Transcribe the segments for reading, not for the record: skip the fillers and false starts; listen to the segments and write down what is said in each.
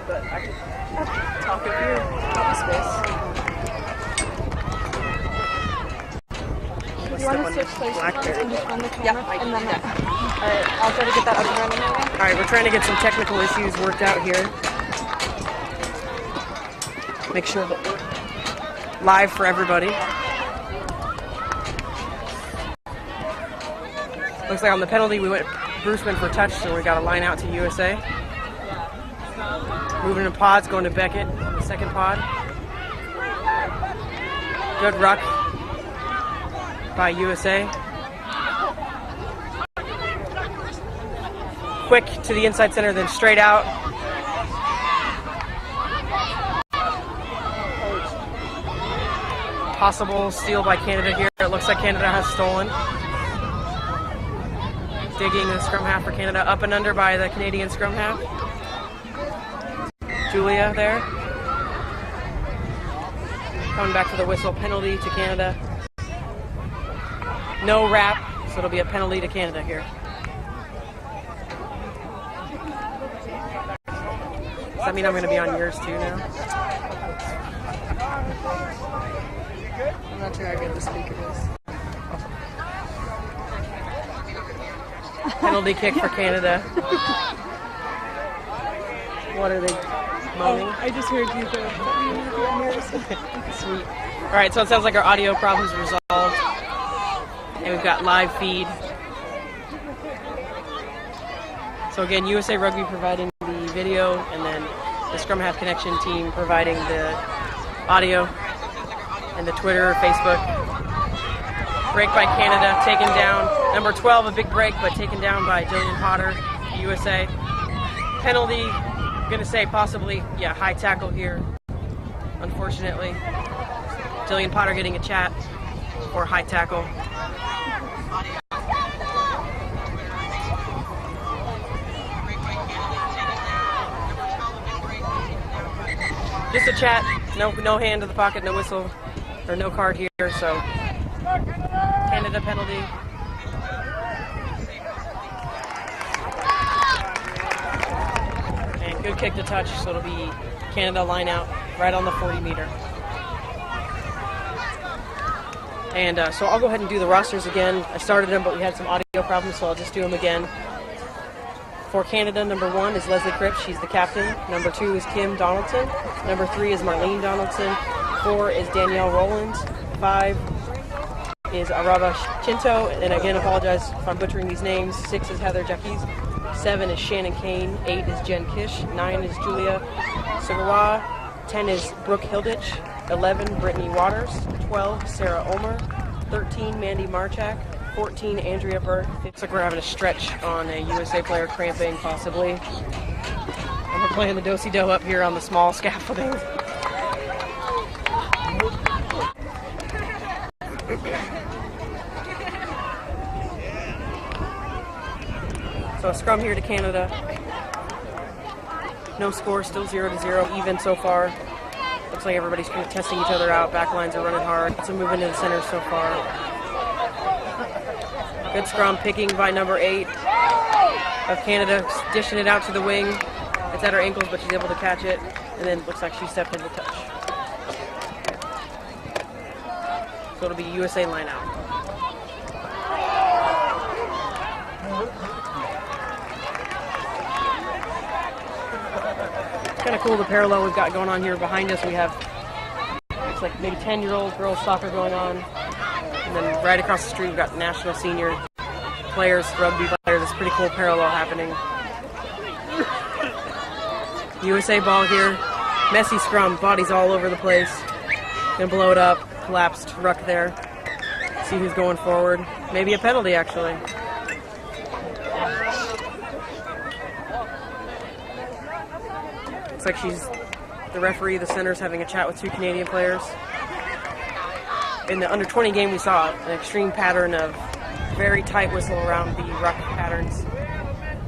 but I can talk if you're out of space. You want to switch places and just run the camera? Yeah, I can do that. Alright, I'll try to get that up and running now. Alright, we're trying to get some technical issues worked out here. Make sure that we're live for everybody. Looks like on the penalty Bruce went for touch, so we got a line out to USA. Moving in pods, going to Beckett on the second pod. Good ruck by USA. Quick to the inside center, then straight out. Possible steal by Canada here. It looks like Canada has stolen. Digging the scrum half for Canada. Up and under by the Canadian scrum half. Julia there. Coming back to the whistle. Penalty to Canada. No wrap, so it'll be a penalty to Canada here. Does that mean I'm going to be on yours too now? I'm not sure how good the speaker is. Penalty kick for Canada. What are they moaning? I just heard you go. Sweet. Alright, so it sounds like our audio problem's resolved. And we've got live feed. So again, USA Rugby providing the video, and then the Scrum Half Connection team providing the audio, and the Twitter, Facebook. Break by Canada, taken down. Number 12, a big break, but taken down by Jillian Potter, USA. Penalty, I'm gonna say possibly, yeah, high tackle here, unfortunately. Jillian Potter getting a chat for high tackle. Just a chat, no hand to the pocket, no whistle, or no card here, so Canada penalty. And good kick to touch, so it'll be Canada line out right on the 40 meter. And so I'll go ahead and do the rosters again. I started them, but we had some audio problems, so I'll just do them again. For Canada, number 1 is Leslie Cripps. She's the captain. Number 2 is Kim Donaldson. Number 3 is Marlene Donaldson. 4 is Danielle Rowland. 5 is Araba Chinto. And again, apologize if I'm butchering these names. 6 is Heather Jackies. 7 is Shannon Kane. 8 is Jen Kish. 9 is Julia Sagawa. 10 is Brooke Hilditch. 11, Brittany Waters. 12, Sarah Omer. 13, Mandy Marchak. 14, Andrea Burke. Looks like we're having a stretch on a USA player cramping, possibly. And we're playing the do-si-do up here on the small scaffolding. So a scrum here to Canada. No score, still 0-0, even so far. Looks like everybody's kind of testing each other out. Backlines are running hard. It's a move into the center so far. Good scrum, picking by number 8 of Canada, dishing it out to the wing. It's at her ankles, but she's able to catch it. And then looks like she stepped into touch. So it'll be USA line out. It's kind of cool the parallel we've got going on here. Behind us we have, looks like maybe 10-year-old girls soccer going on. And then right across the street we've got national senior players, rugby players. It's a pretty cool parallel happening. USA ball here. Messy scrum, bodies all over the place. Gonna blow it up. Collapsed ruck there. See who's going forward. Maybe a penalty, actually. Looks like she's the referee. The center's having a chat with 2 Canadian players. In the under-20 game, we saw an extreme pattern of very tight whistle around the ruck patterns.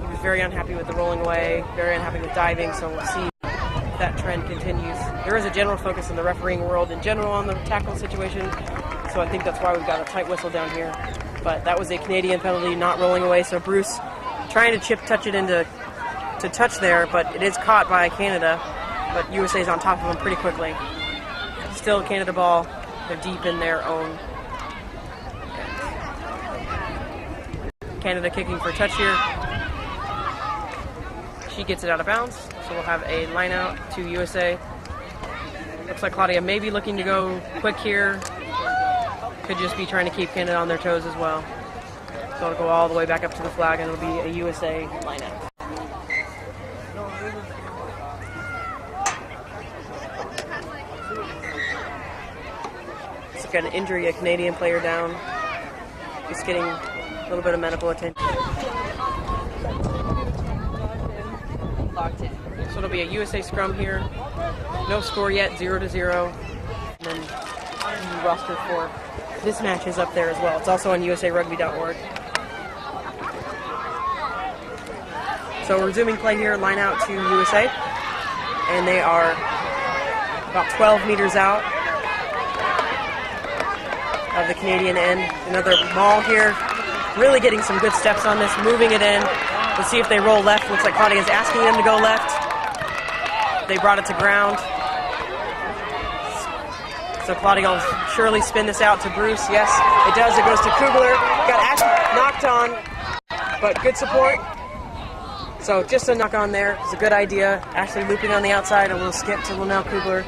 He was very unhappy with the rolling away, very unhappy with diving, so we'll see if that trend continues. There is a general focus in the refereeing world in general on the tackle situation, so I think that's why we've got a tight whistle down here. But that was a Canadian penalty, not rolling away, so Bruce trying to touch it into to touch there, but it is caught by Canada. But USA is on top of them pretty quickly. Still Canada ball. They're deep in their own. Canada kicking for touch here. She gets it out of bounds, so we'll have a line out to USA. Looks like Claudia may be looking to go quick here. Could just be trying to keep Canada on their toes as well. So it'll go all the way back up to the flag, and it'll be a USA line out. Got an injury, a Canadian player down. Just getting a little bit of medical attention. So it'll be a USA scrum here. No score yet, 0-0. And then the roster for this match is up there as well. It's also on usarugby.org. So resuming play here, line out to USA. And they are about 12 meters out of the Canadian end. Another maul here. Really getting some good steps on this, moving it in. Let's see if they roll left. Looks like Claudia is asking them to go left. They brought it to ground. So Claudia will surely spin this out to Bruce. Yes, it does. It goes to Kugler. Got Ashley knocked on, but good support. So just a knock on there. It's a good idea. Ashley looping on the outside, and we'll skip to Linnell Kugler.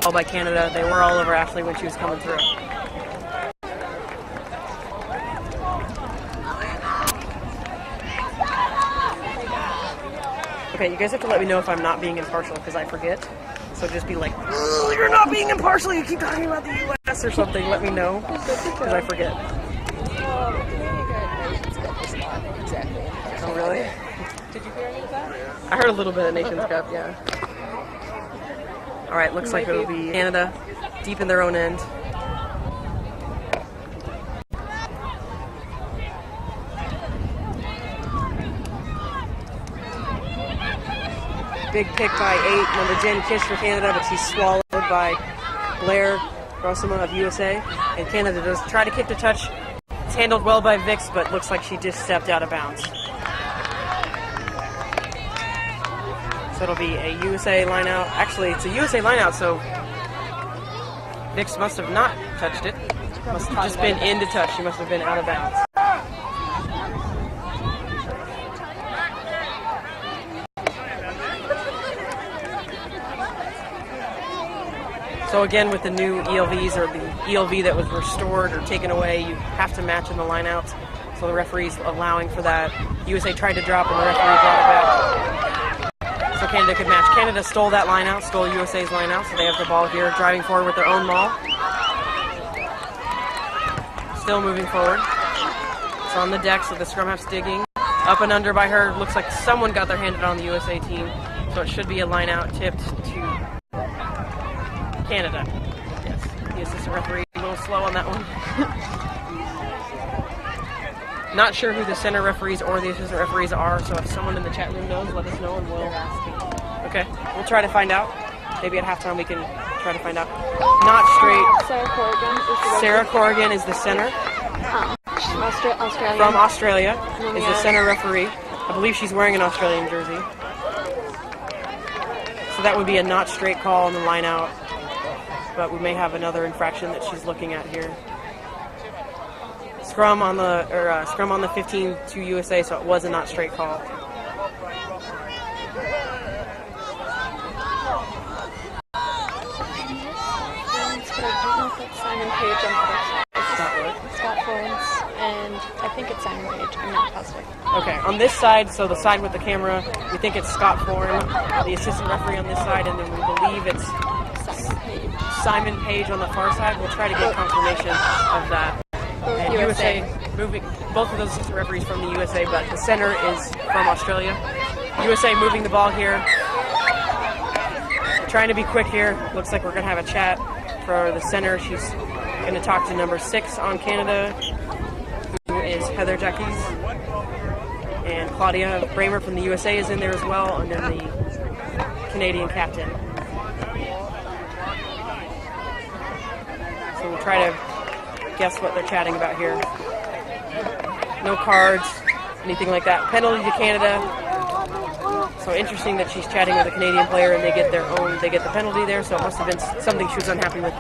All by Canada. They were all over Ashley when she was coming through. Okay, you guys have to let me know if I'm not being impartial, because I forget. So just be like, you're not being impartial, you keep talking about the U.S. or something. Let me know, because I forget. Exactly. Oh, really? Did you hear any of that? I heard a little bit of Nation's Cup, yeah. All right, looks like it'll be Canada deep in their own end. Big pick by 8, number Jen Kish for Canada, but she's swallowed by Blair Grossema of USA. And Canada does try to kick to touch. It's handled well by Vix, but looks like she just stepped out of bounds. So it'll be a USA line out. Actually, it's a USA line out, so Vix must have not touched it. Must have just been in to touch. She must have been out of bounds. So again, with the new ELVs, or the ELV that was restored or taken away, you have to match in the lineouts. So the referee's allowing for that. USA tried to drop, and the referee brought it back. So Canada could match. Canada stole that lineout, stole USA's lineout, so they have the ball here, driving forward with their own maul. Still moving forward. It's on the deck, so the scrum half's digging. Up and under by her. Looks like someone got their hand on the USA team. So it should be a lineout tipped to Canada. Yes, the assistant referee a little slow on that one. Not sure who the center referees or the assistant referees are, so if someone in the chat room knows, let us know and we'll ask. Okay, we'll try to find out. Maybe at halftime we can try to find out. Not straight. Sarah Corrigan is the Sarah Corrigan is the center. Australian. From Australia is the center referee. I believe she's wearing an Australian jersey. So that would be a not straight call on the line out. But we may have another infraction that she's looking at here. Scrum on the 15 to USA, so it was a not straight call. But I don't know if it's Simon Page on the other side. Scott Florence, and I think it's Simon Page. I'm not positive. Okay, on this side, so the side with the camera, we think it's Scott Foran, the assistant referee on this side, and then we believe it's Simon Page on the far side. We'll try to get confirmation of that. And USA moving, both of those assistant referees from the USA, but the center is from Australia. USA moving the ball here. Trying to be quick here. Looks like we're going to have a chat for the center. She's going to talk to number 6 on Canada, who is Heather Jacques. And Claudia Bramer from the USA is in there as well, and then the Canadian captain. So we'll try to guess what they're chatting about here. No cards, anything like that. Penalty to Canada. So interesting that she's chatting with a Canadian player and they get the penalty there. So it must have been something she was unhappy with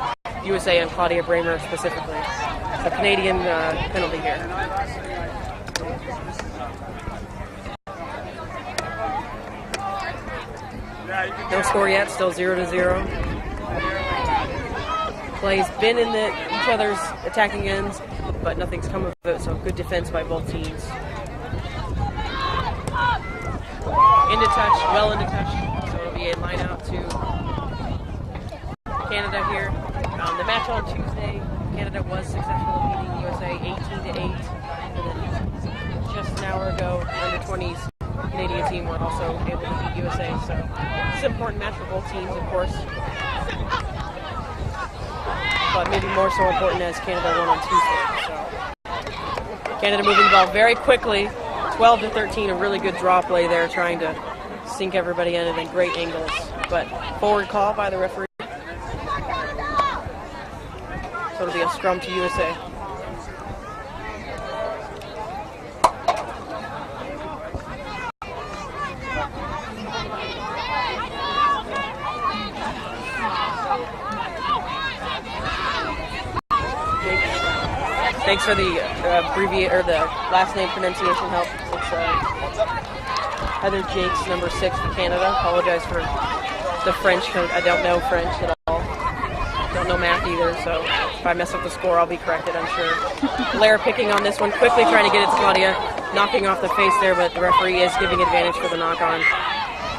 USA and Claudia Bramer specifically. So Canadian penalty here. No score yet, still 0-0. Play's been in each other's attacking ends, but nothing's come of it, so good defense by both teams. Into touch, well into touch, so it'll be a line out to Canada here. The match on Tuesday, Canada was successful in beating USA 18-8, and then just an hour ago, under 20s Canadian team were also able to beat USA, so it's an important match for both teams, of course. But maybe more so important as Canada won on Tuesday. So Canada moving the ball very quickly, 12-13, a really good draw play there, trying to sink everybody in and then great angles. But forward call by the referee. So it'll be a scrum to USA. Thanks for the the last name pronunciation help. It's Heather Jakes, number 6 for Canada. Apologize for the French. I don't know French at all. Don't know math either, so if I mess up the score, I'll be corrected, I'm sure. Blair picking on this one, quickly trying to get it to Claudia, knocking off the face there, but the referee is giving advantage for the knock-on.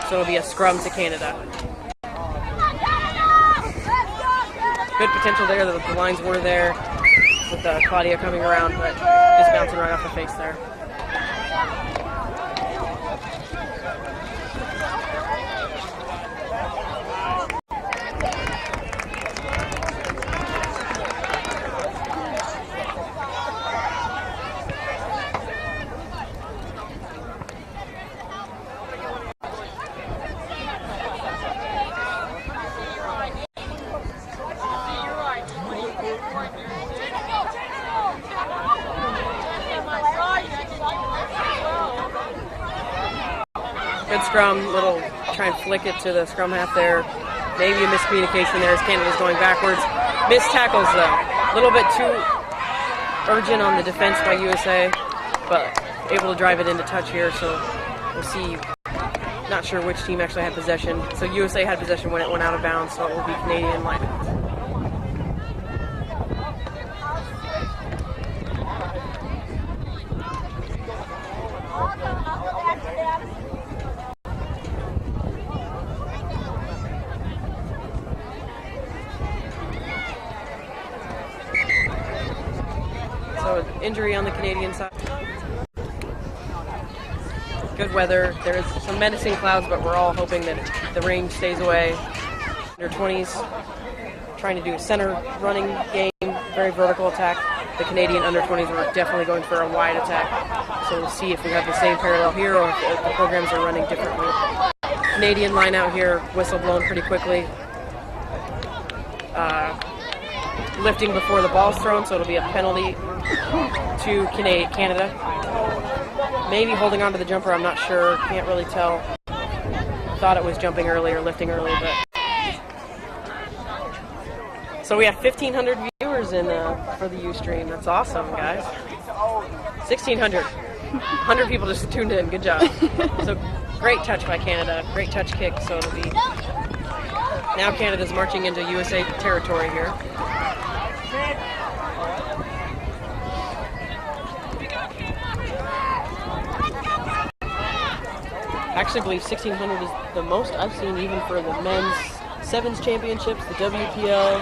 So it'll be a scrum to Canada. Good potential there, the lines were there, with Claudia coming around, but just bouncing right off the face there. Good scrum, little try and flick it to the scrum half there. Maybe a miscommunication there as Canada's going backwards. Missed tackles though. A little bit too urgent on the defense by USA, but able to drive it into touch here, so we'll see. Not sure which team actually had possession. So USA had possession when it went out of bounds, so it will be Canadian line out. So injury on the Canadian side. Good weather. There's some menacing clouds, but we're all hoping that the rain stays away. Under 20s, trying to do a center running game, very vertical attack. The Canadian under 20s were definitely going for a wide attack. So we'll see if we have the same parallel here or if the programs are running differently. Canadian line out here, whistle blown pretty quickly. Lifting before the ball's thrown, so it'll be a penalty to Canada. Maybe holding on to the jumper, I'm not sure, can't really tell. Thought it was jumping early or lifting early, but... So we have 1,500 viewers in for the Ustream. That's awesome, guys. 1,600. 100 people just tuned in, good job. So great touch by Canada, great touch kick, so it'll be... Now Canada's marching into USA territory here. I actually believe 1,600 is the most I've seen even for the men's sevens championships, the WPL.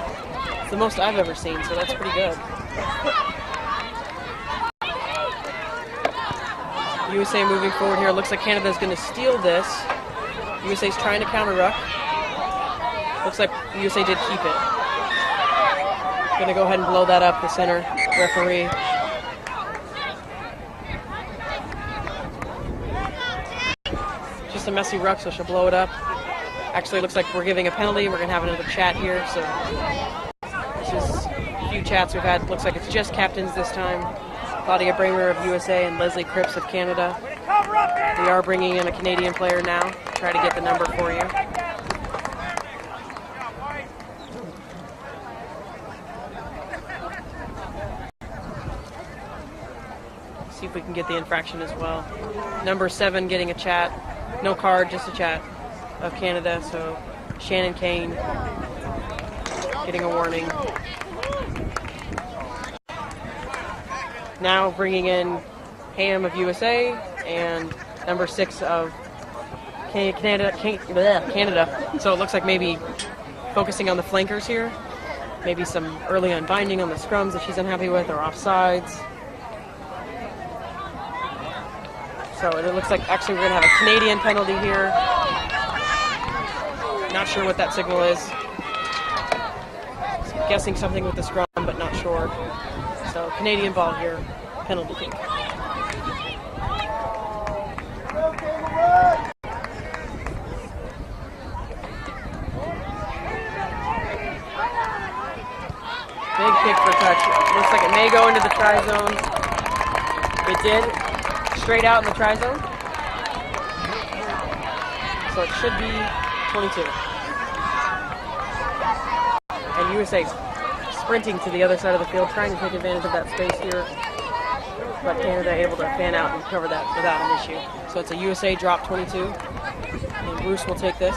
It's the most I've ever seen, so that's pretty good. USA moving forward here. Looks like Canada's going to steal this. USA's trying to counter ruck. Looks like USA did keep it. Going to go ahead and blow that up, the center referee. Just a messy ruck, so she'll blow it up. Actually, it looks like we're giving a penalty. We're going to have another chat here. So this is a few chats we've had. Looks like it's just captains this time. Claudia Bramer of USA and Leslie Cripps of Canada. Cover up, We are bringing in a Canadian player now. Try to get the number for you. See if we can get the infraction as well. Number 7 getting a chat. No card, just a chat of Canada. So Shannon Kane getting a warning. Now bringing in Ham of USA and number 6 of Canada. So it looks like maybe focusing on the flankers here. Maybe some early unbinding on the scrums that she's unhappy with, or offsides. So it looks like actually we're going to have a Canadian penalty here. Not sure what that signal is. Guessing something with the scrum, but not sure. So Canadian ball here, penalty kick. Big kick for touch. Looks like it may go into the try zone. It did. Straight out in the try zone. So it should be 22. And USA sprinting to the other side of the field, trying to take advantage of that space here. But Canada able to fan out and cover that without an issue. So it's a USA drop 22. And Bruce will take this.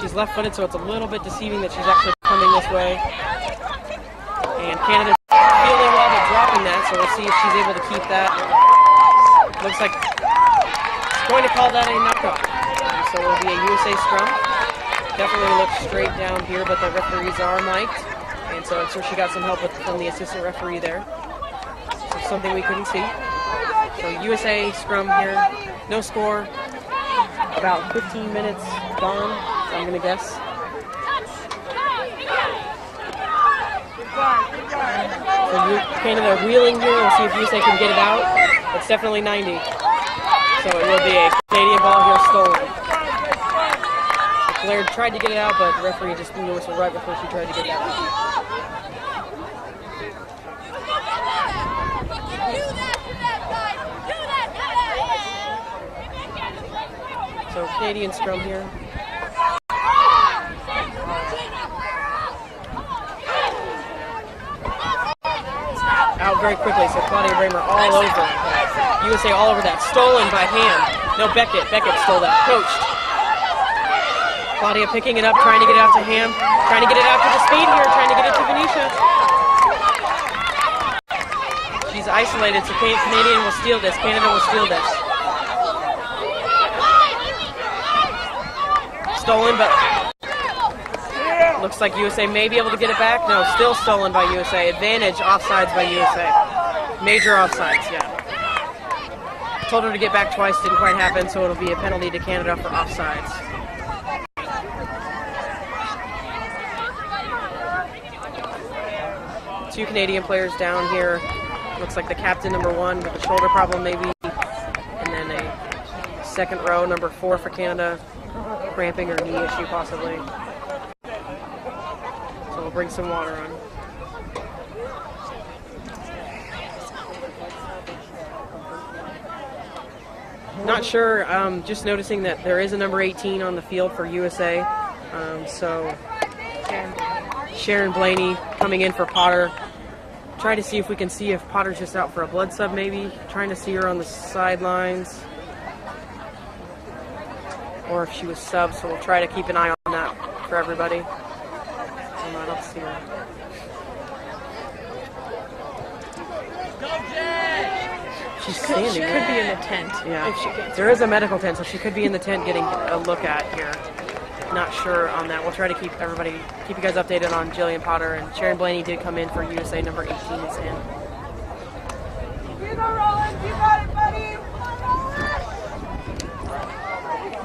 She's left-footed, so it's a little bit deceiving that she's actually coming this way. And Canada feeling well but dropping that, so we'll see if she's able to keep that. Looks like it's going to call that a knockout. So it will be a USA scrum. Definitely looks straight down here, but the referees are mic'd. And so I'm sure she got some help from the assistant referee there. So something we couldn't see. So USA scrum here. No score. About 15 minutes gone, I'm going to guess. So Canada wheeling here. We'll see if USA can get it out. It's definitely 90. So it will be a Canadian ball here stolen. Blair tried to get it out, but the referee just blew the whistle right before she tried to get it out. So Canadian scrum here. Out very quickly, so Claudia Bramer all over. USA all over that. Stolen by Ham. No, Beckett. Beckett stole that. Coached. Claudia picking it up, trying to get it out to Ham. Trying to get it out to the speed here, trying to get it to Venetia. She's isolated, so Canadian will steal this. Canada will steal this. Stolen, but looks like USA may be able to get it back. No, still stolen by USA. Advantage, offsides by USA. Major offsides, yeah. Told her to get back twice, didn't quite happen, so it'll be a penalty to Canada for offsides. Two Canadian players down here. Looks like the captain, number 1, with a shoulder problem maybe. And then a second row, number 4 for Canada. Cramping or knee issue possibly. So we'll bring some water on. Not sure, just noticing that there is a number 18 on the field for USA. So Sharon Blaney coming in for Potter. Try to see if we can see if Potter's just out for a blood sub maybe. Trying to see her on the sidelines. Or if she was subbed, so we'll try to keep an eye on that for everybody. I don't see her. She's standing. She could be in the tent. Yeah. If she gets there is a medical tent, so she could be in the tent getting a look at here. Not sure on that. We'll try to keep you guys updated on Jillian Potter, and Sharon Blaney did come in for USA number 18 is in.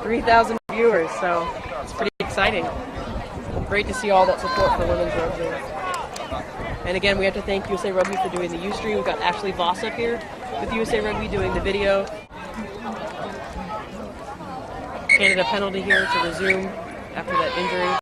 3,000 viewers, so it's pretty exciting. Great to see all that support for women's rugby. And again, we have to thank USA Rugby for doing the Ustream. We've got Ashley Voss up here with USA Rugby doing the video. Canada penalty here to resume after that injury.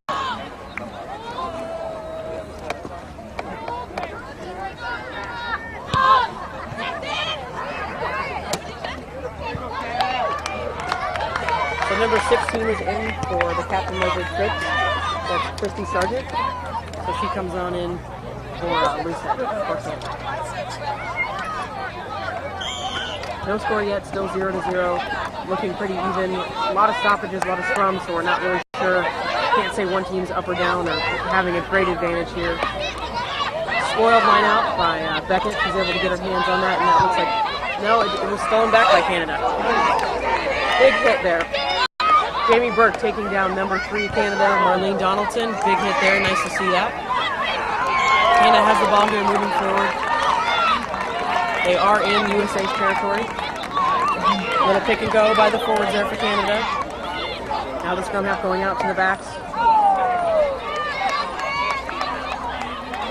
The number 16 is in for the captain Leslie Cripps. That's Christy Sargent. So she comes on in for Lucette. No score yet, still 0-0. Looking pretty even. A lot of stoppages, a lot of scrums, so we're not really sure. Can't say one team's up or down or having a great advantage here. Spoiled line out by Beckett. She's able to get her hands on that, and that looks like, no, it was stolen back by Canada. Big hit there. Jamie Burke taking down number 3 Canada, Marlene Donaldson. Big hit there, nice to see that. Canada has the ball here moving forward. They are in USA's territory. Little pick and go by the forwards there for Canada. Now the scrum half going out to the backs.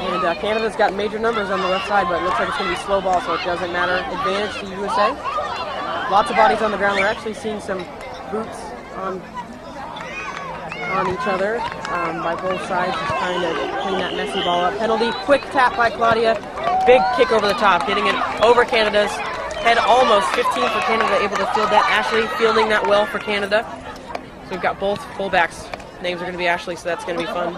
And Canada's got major numbers on the left side, but it looks like it's going to be slow ball, so it doesn't matter. Advantage to USA. Lots of bodies on the ground. We're actually seeing some boots on each other by both sides, just trying to clean that messy ball up. Penalty, quick tap by Claudia. Big kick over the top, getting it over Canada's head, almost 15 for Canada, able to field that. Ashley fielding that well for Canada. So we've got both fullbacks. Names are going to be Ashley, so that's going to be fun.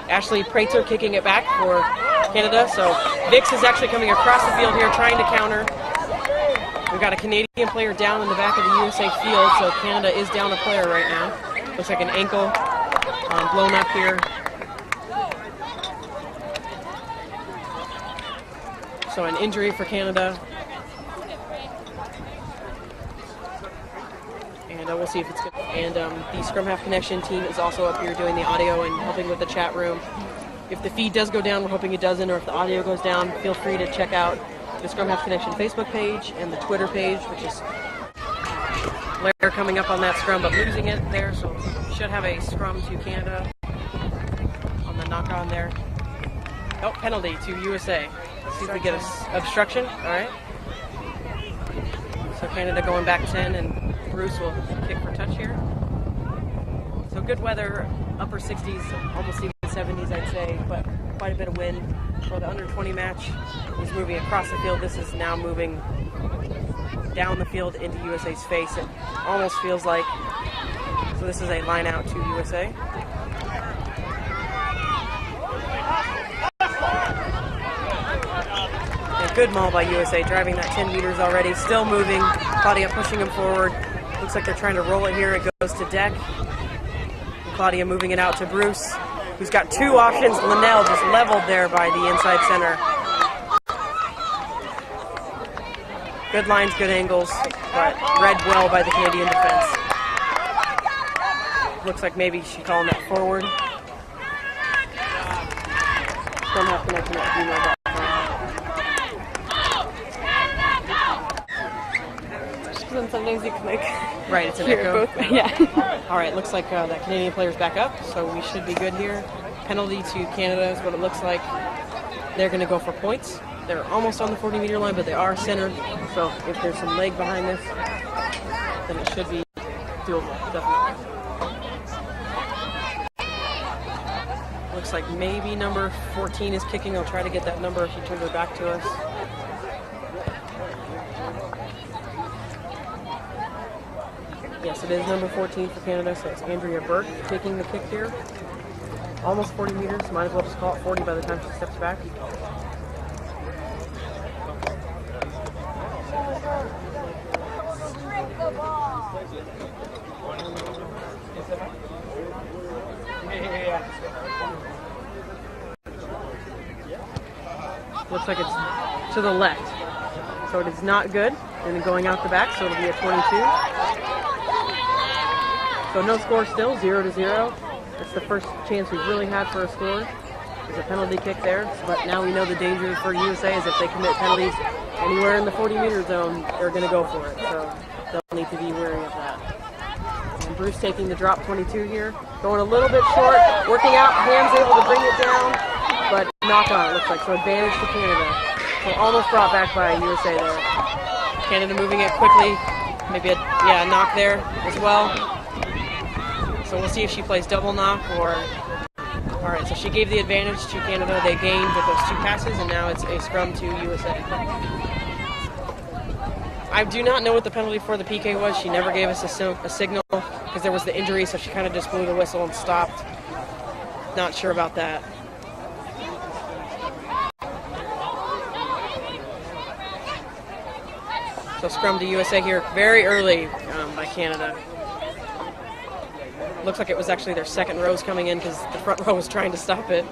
Ashley Prater kicking it back for Canada. So Vix is actually coming across the field here, trying to counter. We've got a Canadian player down in the back of the USA field, so Canada is down a player right now. Looks like an ankle blown up here. So an injury for Canada. And we'll see if it's good. And the Scrum Half Connection team is also up here doing the audio and helping with the chat room. If the feed does go down, we're hoping it doesn't, or if the audio goes down, feel free to check out the Scrum Half Connection Facebook page and the Twitter page, which is Blair coming up on that scrum, but losing it there, so should have a scrum to Canada on the knock on there. Oh, penalty to USA. Let's see if we get an obstruction. All right. So Canada going back 10, and Bruce will kick for touch here. So good weather, upper 60s, almost even 70s, I'd say, but quite a bit of wind. For the under 20 match is moving across the field. This is now moving down the field into USA's face. It almost feels like, so this is a line out to USA. A good maul by USA, driving that 10 meters already, still moving. Claudia pushing him forward. Looks like they're trying to roll it here. It goes to deck. Claudia moving it out to Bruce, who's got two options. Linnell just leveled there by the inside center. Good lines, good angles, but read well by the Canadian defense. Looks like maybe she's calling that forward. Don't have connection at gmail.com. And sometimes you can right, it's an hear echo. both. Yeah. All right, looks like that Canadian player's back up, so we should be good here. Penalty to Canada is what it looks like. They're going to go for points. They're almost on the 40-meter line, but they are centered. So if there's some leg behind this, then it should be doable, definitely. Looks like maybe number 14 is kicking. I'll try to get that number if she turns her back to us. Yes, it is number 14 for Canada, so it's Andrea Burke taking the kick here. Almost 40 meters, might as well just call it 40 by the time she steps back. Looks like it's to the left, so it is not good. And then going out the back, so it'll be a 22. So no score still, 0-0. It's the first chance we've really had for a score. There's a penalty kick there, but now we know the danger for USA is if they commit penalties anywhere in the 40-meter zone, they're going to go for it. So they'll need to be wary of that. And Bruce taking the drop 22 here, going a little bit short, working out, hands able to bring it down, but knock on it looks like. So advantage to Canada. So almost brought back by USA there. Canada moving it quickly, maybe a knock there as well. So we'll see if she plays double knock or... All right, so she gave the advantage to Canada. They gained with those two passes, and now it's a scrum to USA. I do not know what the penalty for the PK was. She never gave us a signal because there was the injury, so she kind of just blew the whistle and stopped. Not sure about that. So scrum to USA here very early by Canada. Looks like it was actually their second rows coming in because the front row was trying to stop it.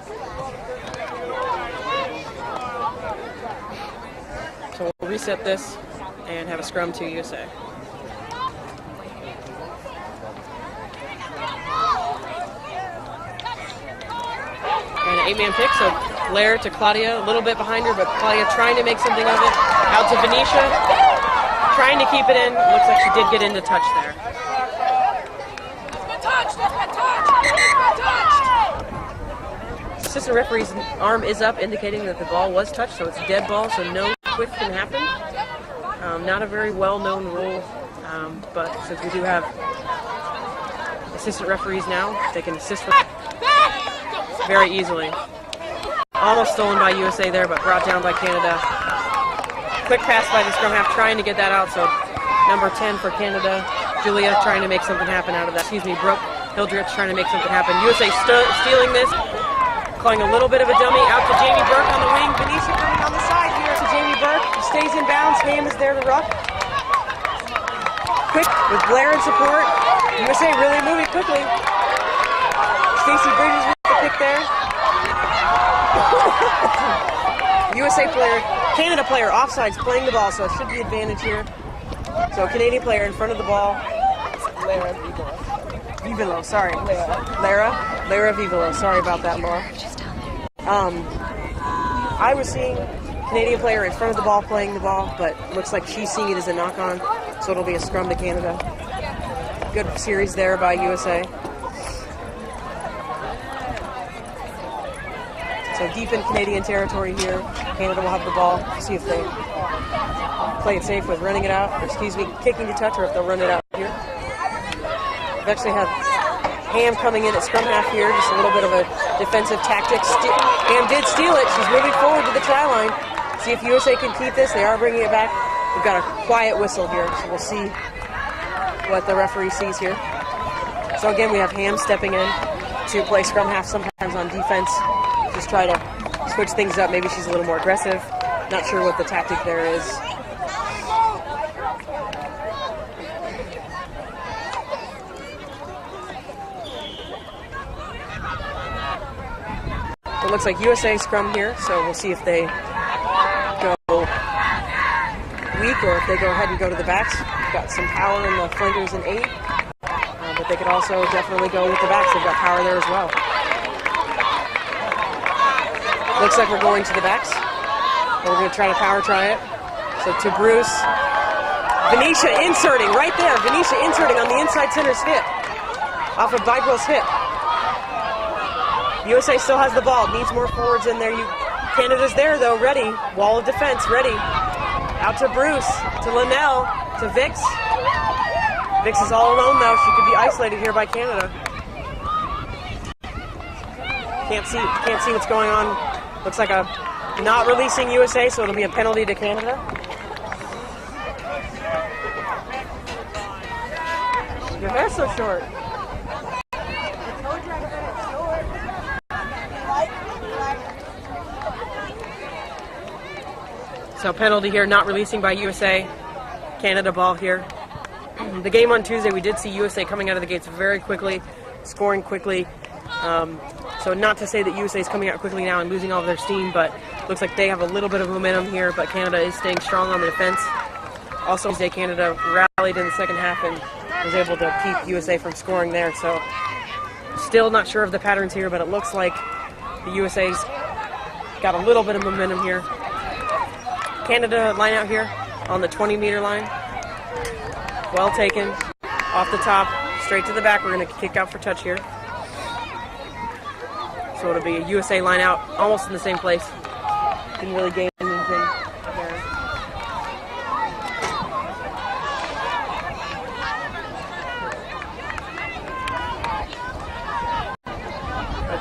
So we'll reset this and have a scrum to USA. And an 8-man pick, so Blair to Claudia, a little bit behind her, but Claudia trying to make something of it. Out to Venetia, trying to keep it in. Looks like she did get into touch there. Assistant referee's arm is up, indicating that the ball was touched, so it's a dead ball, so no quit can happen. Not a very well-known rule, but since we do have assistant referees now, they can assist very easily. Almost stolen by USA there, but brought down by Canada. Quick pass by the scrum half, trying to get that out, so number 10 for Canada, Julia trying to make something happen out of that. Excuse me, Brooke Hildreth trying to make something happen. USA stealing this. Calling a little bit of a dummy out to Jamie Burke on the wing. Venetia coming on the side here to Jamie Burke. Stays in bounds. Ham is there to ruck. Quick with Blair in support. USA really moving quickly. Stacey Bridges with the pick there. USA player, Canada player offsides playing the ball, so it should be advantage here. So Canadian player in front of the ball. Lara Vivolo, sorry. Lara Vivolo. Sorry about that, Laura. I was seeing Canadian player in front of the ball playing the ball, but looks like she's seeing it as a knock-on, so it'll be a scrum to Canada. Good series there by USA. So deep in Canadian territory here, Canada will have the ball. See if they play it safe with running it out, or excuse me, kicking to touch, or if they'll run it out here. We actually have Ham coming in at scrum half here, just a little bit of a defensive tactic. Ham did steal it. She's moving forward to the try line. See if USA can keep this. They are bringing it back. We've got a quiet whistle here, so we'll see what the referee sees here. So again, we have Ham stepping in to play scrum half, sometimes on defense. Just try to switch things up. Maybe she's a little more aggressive. Not sure what the tactic there is. It looks like USA scrum here, so we'll see if they go weak or if they go ahead and go to the backs. Got some power in the flankers and 8, but they could also definitely go with the backs. They've got power there as well. Looks like we're going to the backs. We're going to try to power try it. So to Bruce. Venetia inserting right there. Venetia inserting on the inside center's hip. Off of Bidwell's hip. USA still has the ball. Needs more forwards in there. Canada's there, though, ready. Wall of defense, ready. Out to Bruce, to Linnell, to Vix. Vix is all alone, though. She could be isolated here by Canada. Can't see what's going on. Looks like a not releasing USA, so it'll be a penalty to Canada. Your hair's so short. So penalty here, not releasing by USA. Canada ball here. The game on Tuesday, we did see USA coming out of the gates very quickly, scoring quickly. So not to say that USA is coming out quickly now and losing all of their steam, but looks like they have a little bit of momentum here, but Canada is staying strong on the defense. Also, Tuesday, Canada rallied in the second half and was able to keep USA from scoring there. So still not sure of the patterns here, but it looks like the USA's got a little bit of momentum here. Canada line out here on the 20-meter line. Well taken. Off the top, straight to the back. We're going to kick out for touch here. So it'll be a USA line out, almost in the same place. Didn't really gain anything there.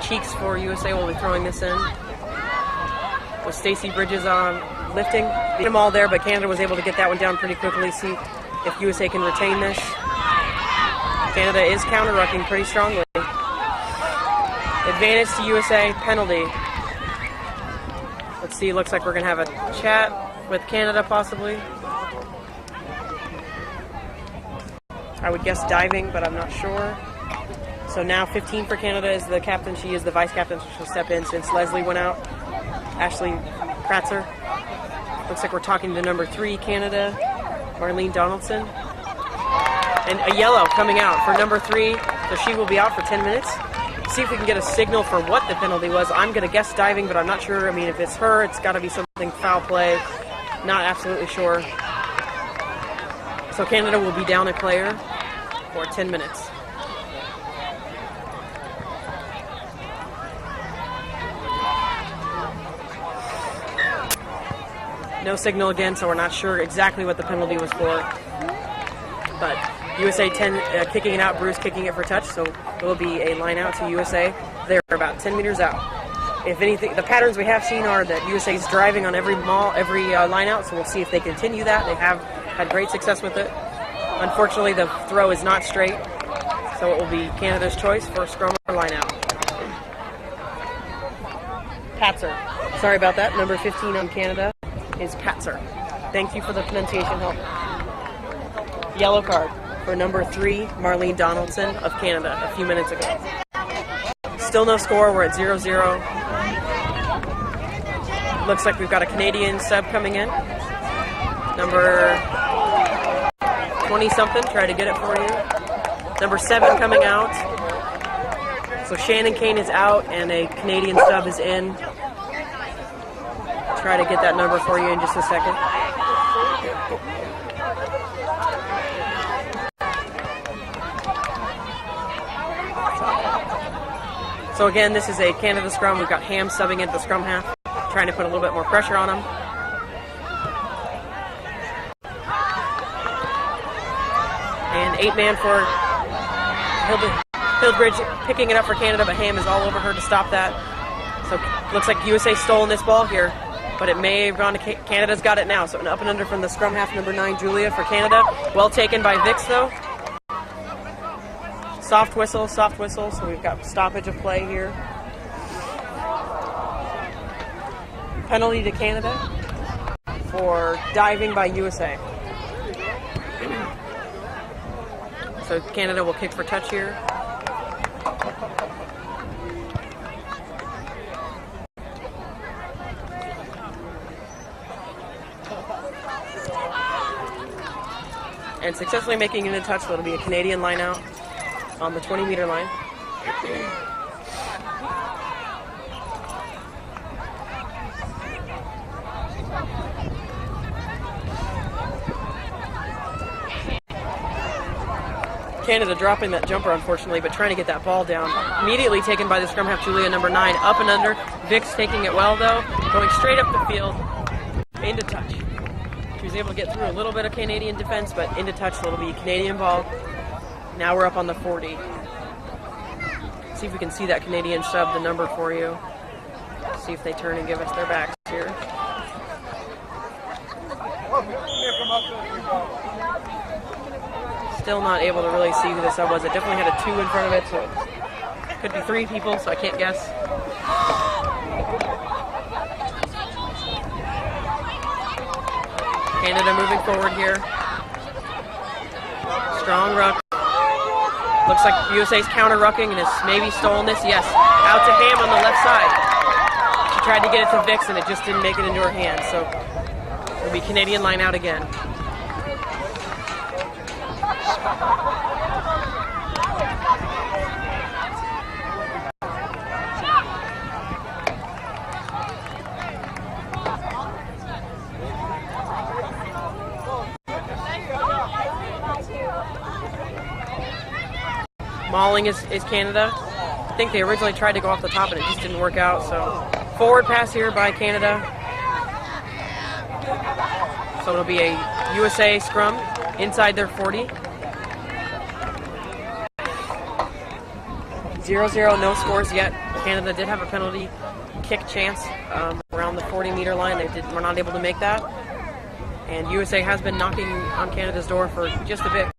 Cheeks for USA will be throwing this in. With Stacey Bridges on lifting. beat them all there, but Canada was able to get that one down pretty quickly. See if USA can retain this. Canada is counter-rucking pretty strongly. Advantage to USA, penalty. Let's see, looks like we're going to have a chat with Canada possibly. I would guess diving, but I'm not sure. So now 15 for Canada is the captain. She is the vice captain, so she'll step in since Leslie went out. Ashley Kratzer. Looks like we're talking to number 3, Canada, Marlene Donaldson. And a yellow coming out for number 3, so she will be out for 10 minutes. See if we can get a signal for what the penalty was. I'm going to guess diving, but I'm not sure. I mean, if it's her, it's got to be something foul play. Not absolutely sure. So Canada will be down a player for 10 minutes. No signal again, so we're not sure exactly what the penalty was for. But USA 10 kicking it out, Bruce kicking it for touch, so it will be a line out to USA. They're about 10 meters out. If anything, the patterns we have seen are that USA is driving on every line out, so we'll see if they continue that. They have had great success with it. Unfortunately, the throw is not straight, so it will be Canada's choice for scrum or line out. Patzer. Sorry about that. Number 15 on Canada is Patzer. Thank you for the pronunciation help. Yellow card for number 3, Marlene Donaldson of Canada, a few minutes ago. Still no score. We're at 0-0. Looks like we've got a Canadian sub coming in. Number 20-something. Try to get it for you. Number 7 coming out. So Shannon Kane is out and a Canadian sub is in. Try to get that number for you in just a second. So again, this is a Canada scrum. We've got Ham subbing into the scrum half, trying to put a little bit more pressure on him. And 8-man for Hildbridge picking it up for Canada, but Ham is all over her to stop that. So looks like USA stolen this ball here, but it may have gone to Canada's got it now. So an up and under from the scrum half, number 9, Julia for Canada. Well taken by Vix though. Soft whistle, so we've got stoppage of play here. Penalty to Canada for diving by USA. So Canada will kick for touch here. And successfully making it a touch, so it'll be a Canadian line out on the 20-meter line. Canada dropping that jumper, unfortunately, but trying to get that ball down. Immediately taken by the scrum half, Julia, number 9, up and under. Vix taking it well, though, going straight up the field, into touch. She was able to get through a little bit of Canadian defense, but into touch, so it'll be a Canadian ball. Now we're up on the 40. See if we can see that Canadian sub, the number for you. See if they turn and give us their backs here. Still not able to really see who the sub was. It definitely had a 2 in front of it, so it could be 3 people, so I can't guess. Canada moving forward here. Strong ruck. Looks like USA's counter-rucking and has maybe stolen this. Yes, out to Ham on the left side. She tried to get it to Vix and it just didn't make it into her hand. So it'll be Canadian line out again. Mauling is Canada. I think they originally tried to go off the top and it just didn't work out. So forward pass here by Canada. So it'll be a USA scrum inside their 40. 0-0, no scores yet. Canada did have a penalty kick chance around the 40-meter line. They were not able to make that. And USA has been knocking on Canada's door for just a bit,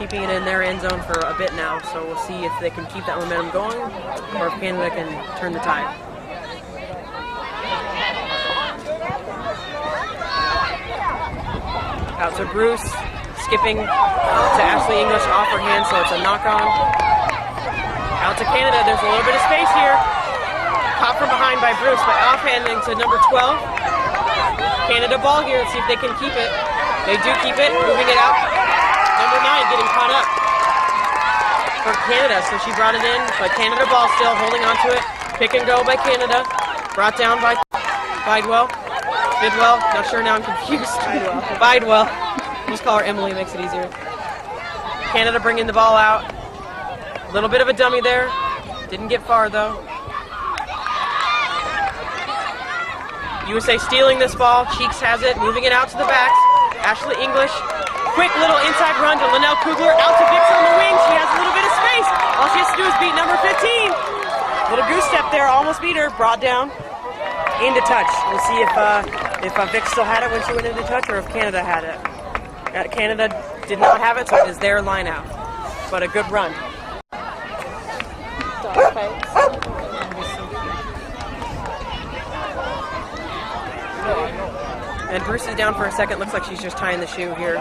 keeping it in their end zone for a bit now. So we'll see if they can keep that momentum going or if Canada can turn the tide. Out to Bruce, skipping to Ashley English off her hand, so it's a knock-on. Out to Canada, there's a little bit of space here. Caught from behind by Bruce, but offhanding to number 12. Canada ball here, let's see if they can keep it. They do keep it, moving it out. Number 9 getting caught up for Canada, so she brought it in, but Canada ball still holding on to it. Pick and go by Canada, brought down by Bidwell. Bidwell, not sure now, I'm confused. Bidwell. Just call her Emily, makes it easier. Canada bringing the ball out. A little bit of a dummy there. Didn't get far though. USA stealing this ball. Cheeks has it, moving it out to the backs. Ashley English. Quick little inside run to Linnell Kugler. Out to Vix on the wing. She has a little bit of space. All she has to do is beat number 15. Little goose step there, almost beat her. Brought down. Into touch. We'll see if Vic still had it when she went into touch or if Canada had it. Canada did not have it, so it is their line out. But a good run. Dog fights. And Bruce is down for a second. Looks like she's just tying the shoe here.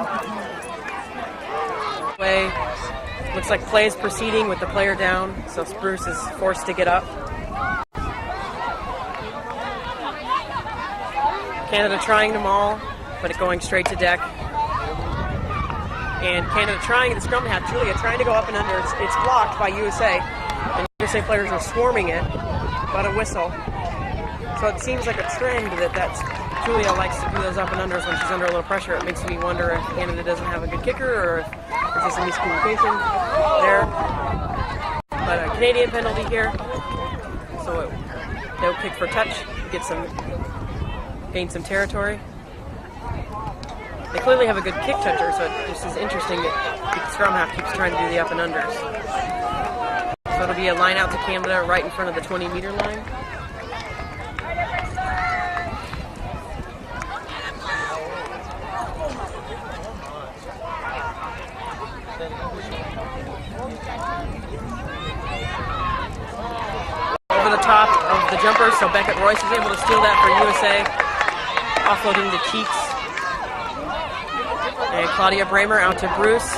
Looks like play is proceeding with the player down, so Bruce is forced to get up. Canada trying them all, but it going straight to deck. And Canada trying the scrum half. Julia trying to go up and under. It's blocked by USA. And USA players are swarming it, but a whistle. So it seems like a trend that's Julia likes to do those up and unders when she's under a little pressure. It makes me wonder if Canada doesn't have a good kicker or if there's just a miscommunication there. But a Canadian penalty here. So they'll kick for touch, gain some territory. They clearly have a good kick toucher, so it just is interesting that the scrum half keeps trying to do the up and unders. So it'll be a line out to Canada right in front of the 20-meter line. Over the top of the jumper, so Beckett Royce is able to steal that for USA. Offloading to Cheeks. And Claudia Bramer out to Bruce.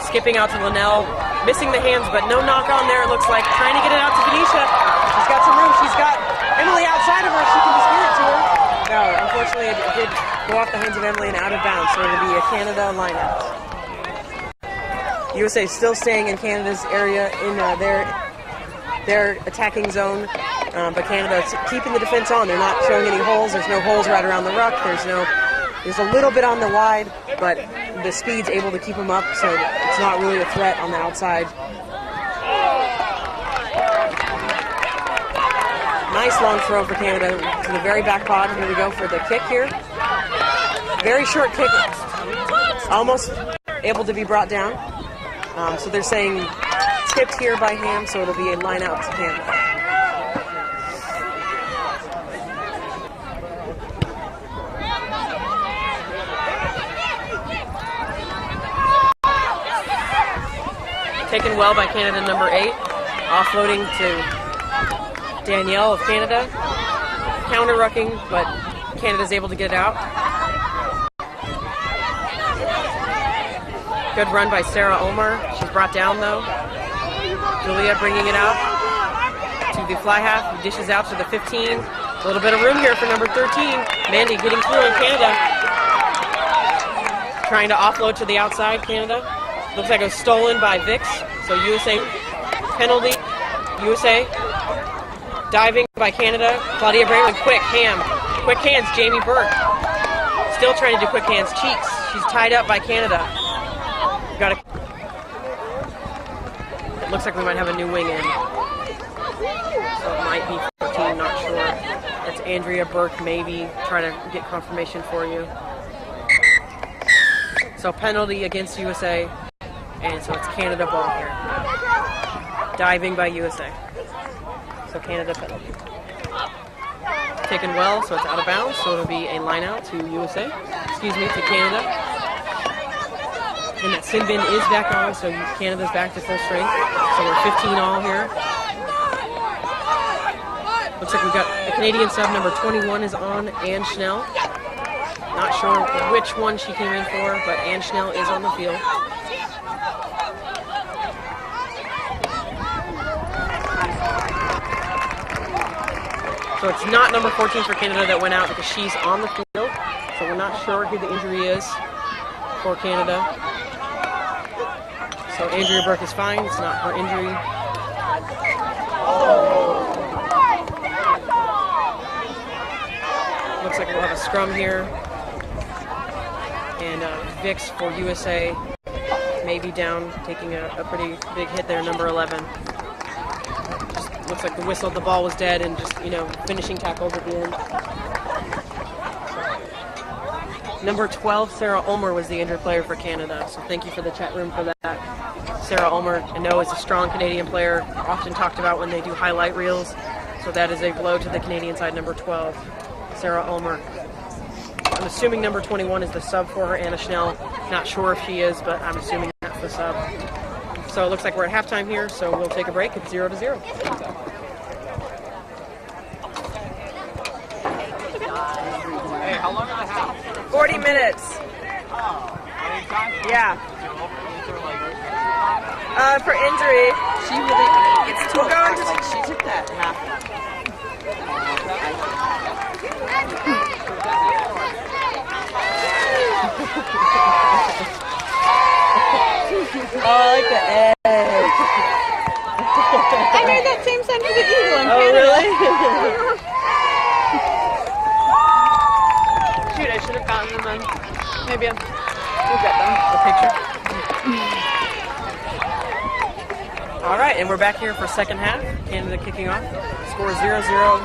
Skipping out to Linnell. Missing the hands, but no knock on there, it looks like. Trying to get it out to Venetia. She's got some room. She's got Emily outside of her. She can just give it to her. No, unfortunately, it did go off the hands of Emily and out of bounds, so it'll be a Canada lineout. USA still staying in Canada's area in their attacking zone, but Canada's keeping the defense on. They're not showing any holes. There's no holes right around the ruck. There's a little bit on the wide, but the speed's able to keep them up, so it's not really a threat on the outside. Nice long throw for Canada to the very back pod. Here we go for the kick here. Very short kick, almost able to be brought down. So they're saying skipped here by Ham, so it'll be a line out to Canada. Taken well by Canada number 8. Offloading to Danielle of Canada. Counter rucking, but Canada's able to get it out. Good run by Sarah Ulmer. She's brought down though. Julia bringing it out to the fly half, who dishes out to the 15. A little bit of room here for number 13. Mandy getting through in Canada. Trying to offload to the outside, Canada. Looks like it was stolen by Vix. So USA penalty. USA diving by Canada. Claudia Braylon, quick hands, Jamie Burke. Still trying to do quick hands. Cheeks. She's tied up by Canada. It looks like we might have a new wing in. So it might be 14, not sure. It's Andrea Burke, maybe. Try to get confirmation for you. So penalty against USA. And so it's Canada ball here. Diving by USA. So Canada penalty. taken well, so it's out of bounds. So it'll be a line out to USA. Excuse me, to Canada. And that sin bin is back on, so Canada's back to full strength. So we're 15 all here. Looks like we've got a Canadian sub, number 21 is on, Anne Schnell. Not sure which one she came in for, but Anne Schnell is on the field. So it's not number 14 for Canada that went out because she's on the field. So we're not sure who the injury is for Canada. So Andrea Burke is fine. It's not her injury. Looks like we'll have a scrum here. And Vix for USA may be down, taking a pretty big hit there, number 11. Just looks like the whistle, the ball was dead, and just, finishing tackles at the end. Number 12, Sarah Ulmer, was the injured player for Canada, so thank you for the chat room for that. Sarah Ulmer, I know, is a strong Canadian player, often talked about when they do highlight reels, so that is a blow to the Canadian side, number 12, Sarah Ulmer. I'm assuming number 21 is the sub for her, Anna Schnell. Not sure if she is, but I'm assuming that's the sub. So it looks like we're at halftime here, so we'll take a break. It's 0-0. Hey, how long are the half? 40 minutes. Yeah. For injury. She really, it's too going to- like she took that half. Oh, I like the egg. I made that same sound for the eagle in Oh, Canada. really? Shoot, I should have gotten them then. Maybe we'll get them. A picture. All right, and we're back here for second half. Canada kicking off. Score 0-0.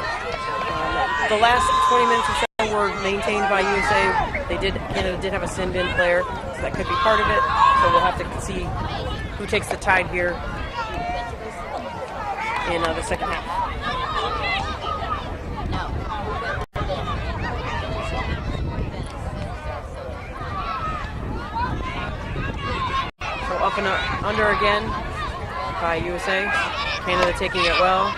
The last 20 minutes or so were maintained by USA. Canada did have a sin bin player, so that could be part of it. So we'll have to see who takes the tide here in the second half. So up and under again by USA. Canada taking it well.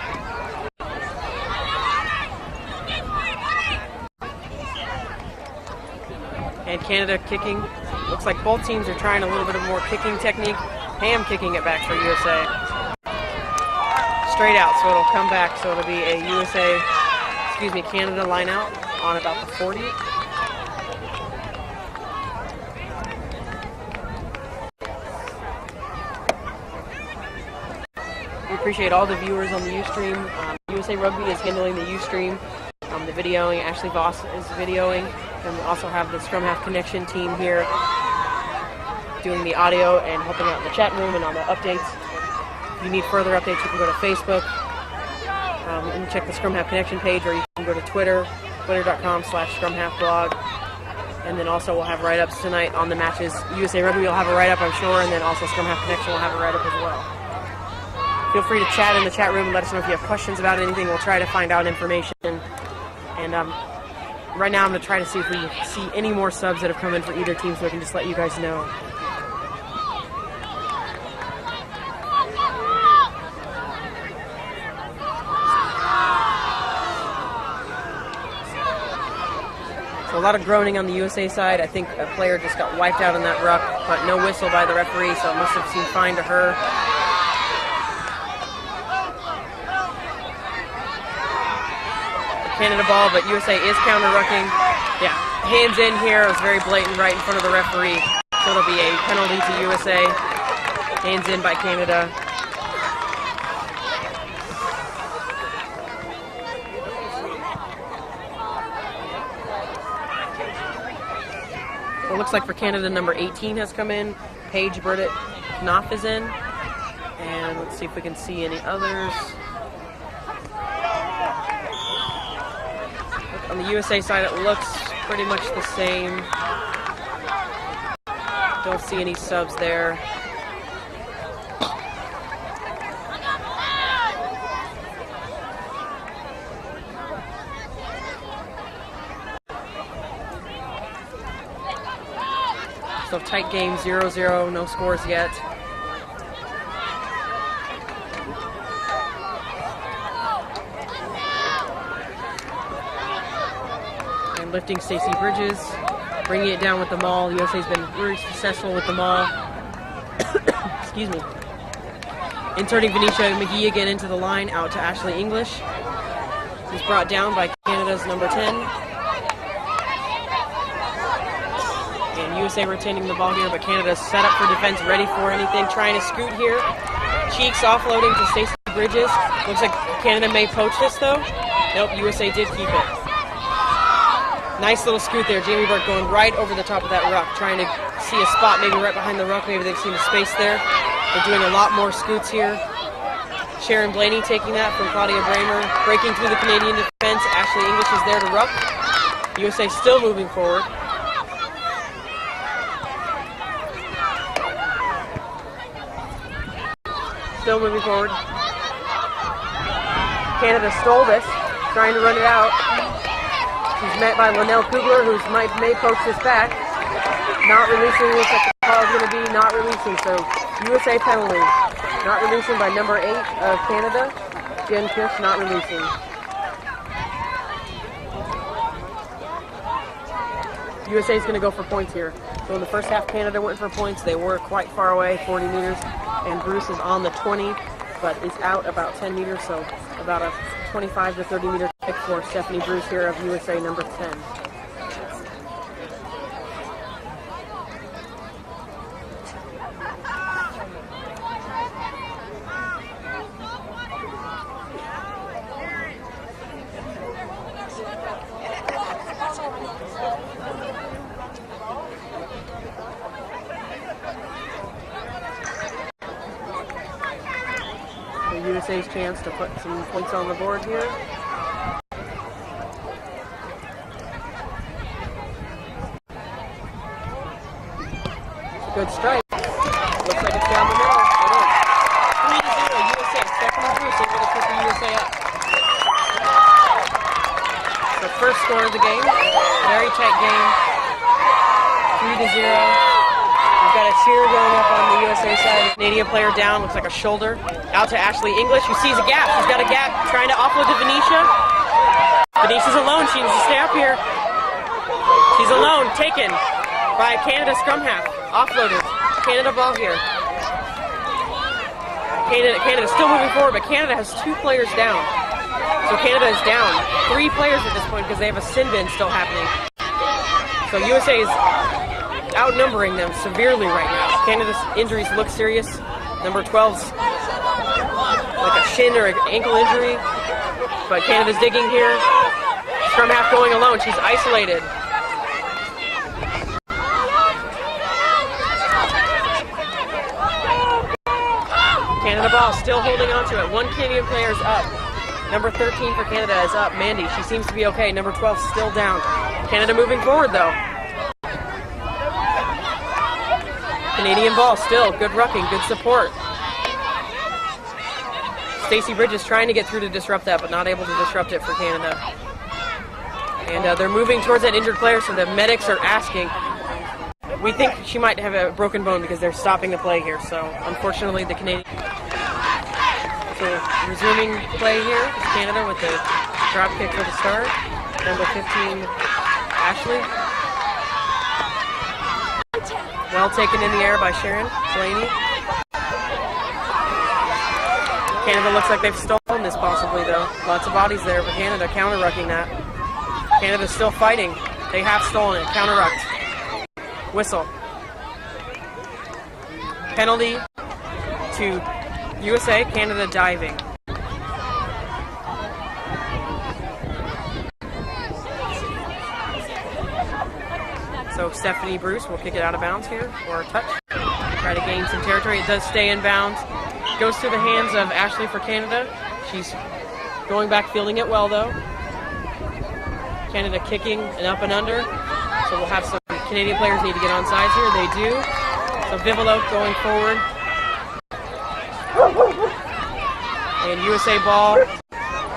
And Canada kicking. Looks like both teams are trying a little bit of more kicking technique. Ham kicking it back for USA. Straight out, so it'll come back. So it'll be a Canada line out on about the 40. We appreciate all the viewers on the Ustream. USA Rugby is handling the Ustream, the videoing. Ashley Voss is videoing. And we also have the Scrum Half Connection team here doing the audio and helping out in the chat room and on the updates. If you need further updates, you can go to Facebook and check the Scrum Half Connection page, or you can go to Twitter, twitter.com/ScrumHalfBlog. And then also we'll have write-ups tonight on the matches. USA Rugby will have a write-up, I'm sure, and then also Scrum Half Connection will have a write-up as well. Feel free to chat in the chat room and let us know if you have questions about anything. We'll try to find out information. And right now I'm going to try to see if we see any more subs that have come in for either team so I can just let you guys know. So a lot of groaning on the USA side. I think a player just got wiped out in that ruck, but no whistle by the referee, so it must have seemed fine to her. Canada ball, but USA is counter-rucking. Yeah, hands in here. It was very blatant right in front of the referee. So it'll be a penalty to USA. Hands in by Canada. Well, it looks like for Canada, number 18 has come in. Paige Burdett Knopf is in. And let's see if we can see any others. On the USA side, it looks pretty much the same. Don't see any subs there. So tight game, 0-0, no scores yet. And lifting Stacey Bridges, bringing it down with the maul. USA's been very successful with the maul. Excuse me. Inserting Venetia McGee again into the line, out to Ashley English. He's brought down by Canada's number 10. And USA retaining the ball here, but Canada's set up for defense, ready for anything, trying to scoot here. Cheeks offloading to Stacey Bridges. Looks like Canada may poach this though. Nope, USA did keep it. Nice little scoot there. Jamie Burke going right over the top of that ruck, trying to see a spot maybe right behind the ruck. Maybe they've seen a space there. They're doing a lot more scoots here. Sharon Blaney taking that from Claudia Bramer. Breaking through the Canadian defense. Ashley English is there to ruck. USA still moving forward. Still moving forward. Canada stole this, trying to run it out. She's met by Linnell Kugler, who may poach this back. Not releasing, looks like the call is going to be not releasing, so USA penalty. Not releasing by number 8 of Canada. Jen Kish not releasing. USA is going to go for points here. So in the first half, Canada went for points. They were quite far away, 40 meters. And Bruce is on the 20, but is out about 10 meters, so about a 25 to 30 meter kick for Stephanie Bruce here of USA number 10. USA's chance to put some points on the board here. Good strike. Looks like it's down the middle. It is. 3-0 USA. Stephanie Bruce able to put the USA up. The first score of the game. Very tight game. 3-0. We've got a cheer going up on the USA side. Canadian player down, looks like a shoulder. Out to Ashley English, who sees a gap. She's got a gap, trying to offload to Venetia. Venetia's alone, she needs to stay up here. She's alone, taken by Canada scrum half. Offloaded. Canada ball here. Canada still moving forward, but Canada has 2 players down. So Canada is down 3 players at this point because they have a sin bin still happening. So USA is outnumbering them severely right now. Canada's injuries look serious. Number 12's like a shin or an ankle injury, but Canada's digging here. Scrum half going alone. She's isolated. Canada ball still holding on to it. 1 Canadian player is up. Number 13 for Canada is up. Mandy, she seems to be okay. Number 12 still down. Canada moving forward though. Canadian ball still, good rucking, good support. Stacey Bridges trying to get through to disrupt that, but not able to disrupt it for Canada. And they're moving towards that injured player, so the medics are asking. We think she might have a broken bone because they're stopping the play here, so unfortunately the Canadian... So resuming play here is Canada with the drop kick for the start. Number 15, Ashley. Well taken in the air by Sharon Blaney. Canada looks like they've stolen this possibly though. Lots of bodies there, but Canada counter-rucking that. Canada's still fighting. They have stolen it. Counter-rucked. Whistle. Penalty to USA, Canada diving. So Stephanie Bruce will kick it out of bounds here for a touch. Try to gain some territory. It does stay in bounds. Goes through the hands of Ashley for Canada. She's going back, fielding it well though. Canada kicking and up and under. So we'll have some Canadian players need to get on sides here. They do. So Vivolo going forward. And USA ball.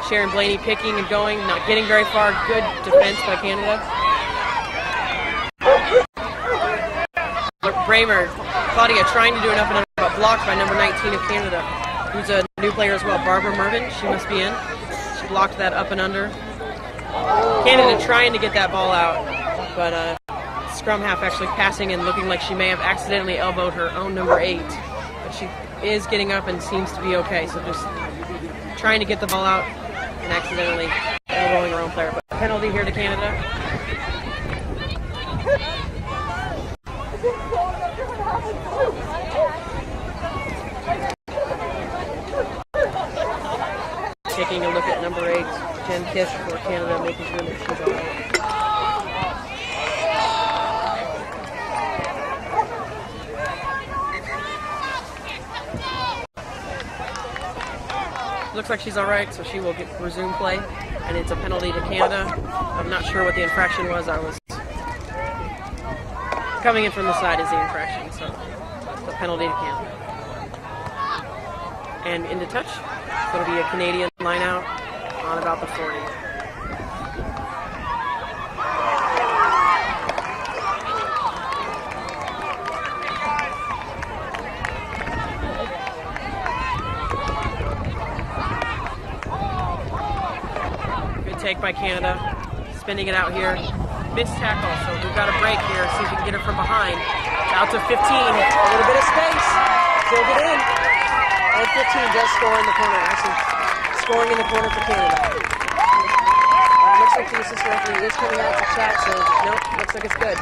Sharon Blaney picking and going, not getting very far. Good defense by Canada. Bramer. Claudia trying to do an up and under, but blocked by number 19 of Canada, who's a new player as well, Barbara Mervin. She must be in. She blocked that up and under. Canada trying to get that ball out, but scrum half actually passing and looking like she may have accidentally elbowed her own number 8. But she is getting up and seems to be okay, so just trying to get the ball out and accidentally elbowing her own player. But penalty here to Canada. Taking a look at number 8, Jen Kish for Canada, making sure that she's all right. Looks like she's all right, so she will resume play, and it's a penalty to Canada. I'm not sure what the infraction was. I was coming in from the side is the infraction, so it's a penalty to Canada. And into touch, so it'll be a Canadian line out on about the 40. Good take by Canada, spinning it out here. Missed tackle, so we've got a break here, see if we can get her from behind. Out to 15, a little bit of space, still get in. And 15 does score in the corner, actually scoring in the corner for Canada. Looks like the assistant referee is coming out to chat, so nope, looks like it's good.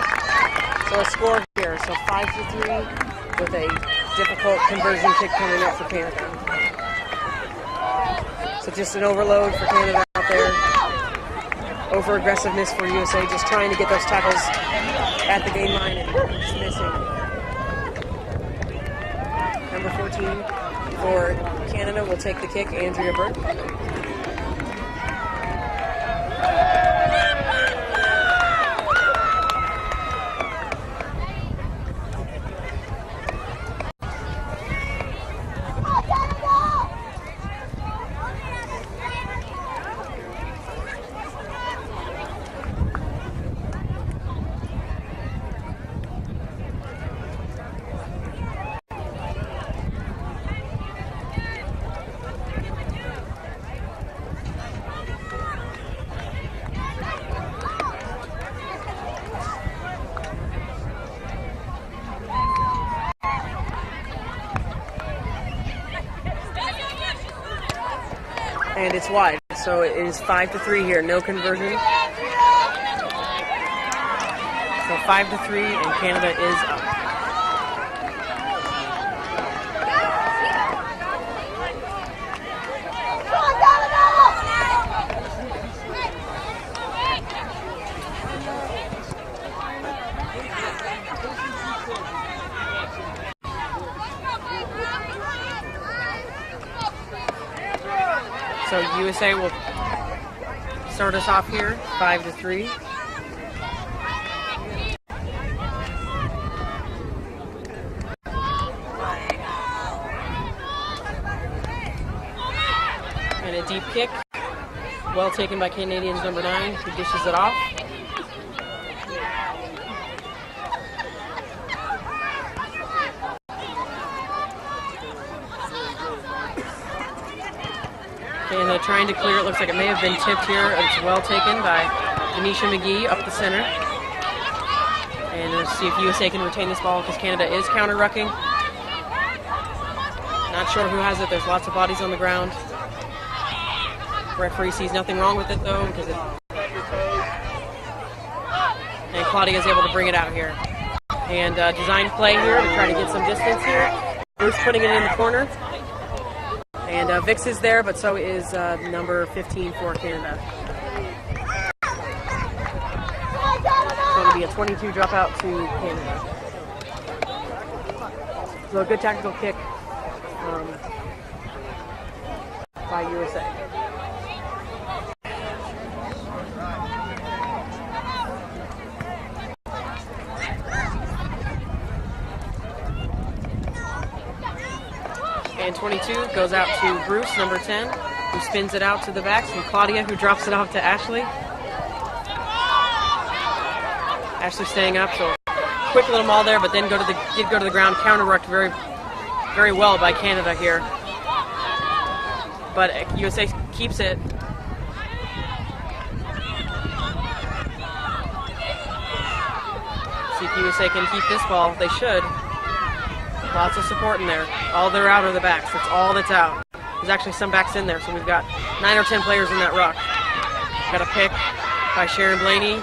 So a score here, so 5-3 with a difficult conversion kick coming up for Canada. So just an overload for Canada out there. Over aggressiveness for USA, just trying to get those tackles at the game line and just missing. Number 14 for Canada will take the kick, Andrea Burke. And it's wide, so it is 5-3 here, no conversion. So 5-3, and Canada is up. So USA will start us off here, 5-3. And a deep kick, well taken by Canadians number 9, who dishes it off. And trying to clear it, looks like it may have been tipped here. It's well taken by Denisha McGee up the center. And let's see if USA can retain this ball because Canada is counter-rucking. Not sure who has it. There's lots of bodies on the ground. Referee sees nothing wrong with it though, because and Claudia is able to bring it out here. And design play here to try to get some distance here. Bruce putting it in the corner. And Vix is there, but so is number 15 for Canada. So it'll be a 22 dropout to Canada. So a good tactical kick by USA. And 22 goes out to Bruce, number 10, who spins it out to the backs, and Claudia, who drops it off to Ashley. Ashley staying up, so quick little maul there, but then did go to the ground, counter-rucked very, very well by Canada here. But USA keeps it. See if USA can keep this ball. They should. Lots of support in there. All they're out are the backs. That's all that's out. There's actually some backs in there, so we've got 9 or 10 players in that ruck. Got a pick by Sharon Blaney.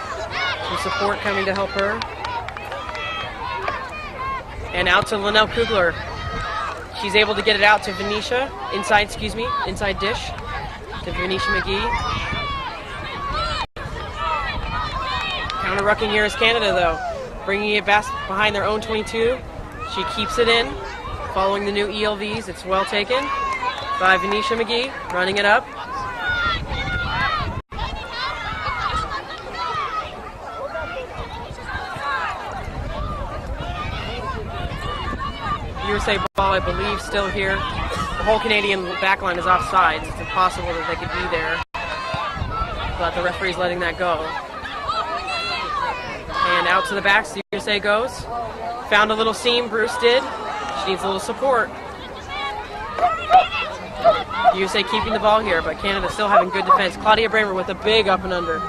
Some support coming to help her. And out to Linnell Kugler. She's able to get it out to Venetia, inside dish, to Venetia McGee. Counter-rucking here is Canada, though. Bringing it back behind their own 22. She keeps it in, following the new ELVs. It's well taken by Venetia McGee, running it up. USA ball, I believe, still here. The whole Canadian backline is offsides. It's impossible that they could be there. But the referee's letting that go. And out to the backs, the USA goes. Found a little seam, Bruce did. She needs a little support. USA keeping the ball here, but Canada still having good defense. Claudia Bramer with a big up and under.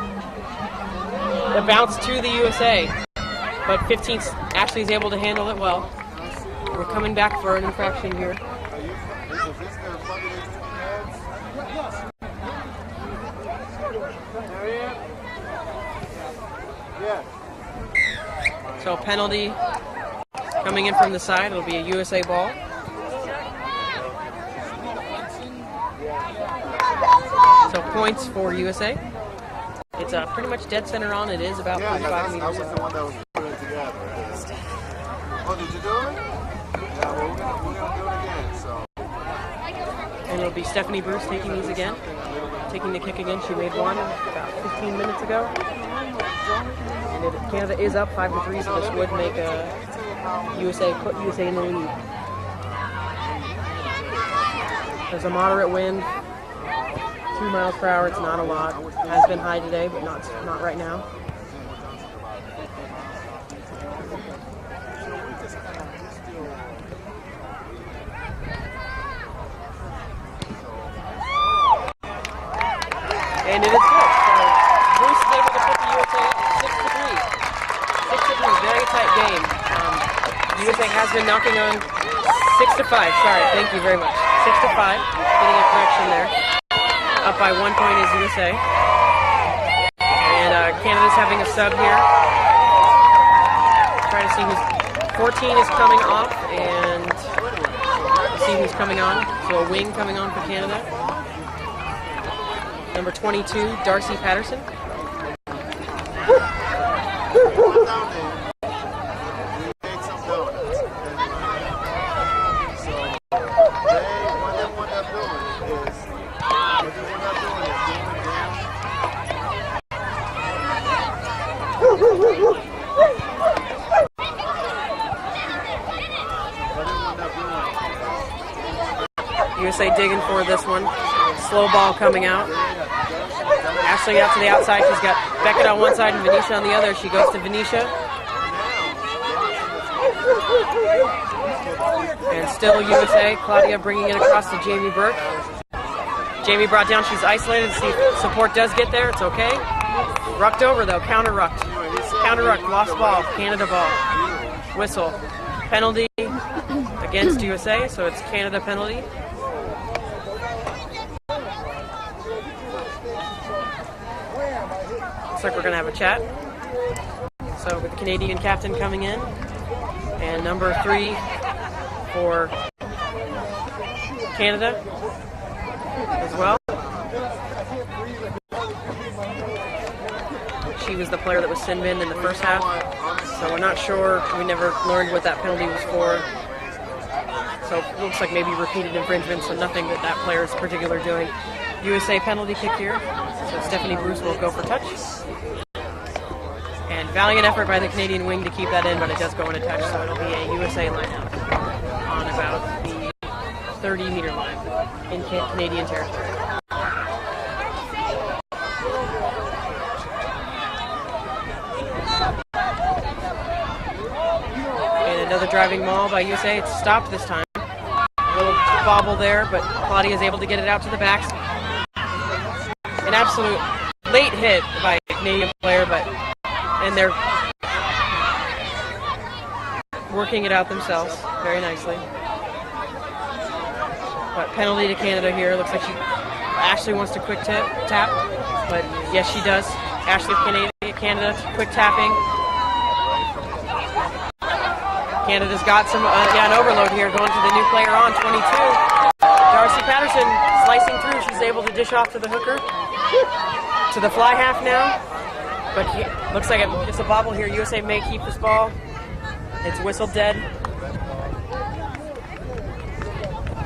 The bounce to the USA, but 15 Ashley is able to handle it well. We're coming back for an infraction here. So penalty coming in from the side. It'll be a USA ball. So points for USA. It's pretty much dead center on. It is about 45 meters. I was the one that was putting it together. Oh, did you do it? Yeah, well, we're going to do it again, so. And it'll be Stephanie Bruce taking these again. Taking the kick again. She made one about 15 minutes ago. And Canada is up 5-3, so this would make put USA in the lead. There's a moderate wind, 2 miles per hour. It's not a lot. Has been high today, but not right now. And it is good. So Bruce is able to put the USA 6-3. 6-3, very tight game. USA has been knocking on 6-5. Sorry, thank you very much. 6-5. Getting a correction there. Up by 1 point is USA. And Canada's having a sub here. Trying to see who's 14 is coming off, and see who's coming on. So a wing coming on for Canada. Number 22, Darcy Patterson. USA digging for this one. Slow ball coming out. Ashley out to the outside. She's got Beckett on one side and Venetia on the other. She goes to Venetia. And still USA. Claudia bringing it across to Jamie Burke. Jamie brought down. She's isolated. See if support does get there. It's okay. Rucked over though. Counter-rucked. Counter-rucked. Lost ball. Canada ball. Whistle. Penalty against USA. So it's Canada penalty. Looks like we're going to have a chat. So with the Canadian captain coming in, and number 3 for Canada as well. She was the player that was sin binned in the first half, so we're not sure. We never learned what that penalty was for. So it looks like maybe repeated infringement, so nothing that player is particularly doing. USA penalty kick here, so Stephanie Bruce will go for touch. And valiant effort by the Canadian wing to keep that in, but it does go in a touch, so it'll be a USA lineup on about the 30-meter line in Canadian territory. Another driving maul by USA. It's stopped this time. A little bobble there, but Claudia is able to get it out to the backs. An absolute late hit by a Canadian player, and they're working it out themselves very nicely. But penalty to Canada here. Looks like Ashley wants to quick tap, but yes, she does. Ashley Canada quick tapping. Canada's got an overload here going to the new player on 22. Darcy Patterson slicing through. She's able to dish off to the hooker. To the fly half now. But looks like it's a bobble here. USA may keep this ball. It's whistled dead.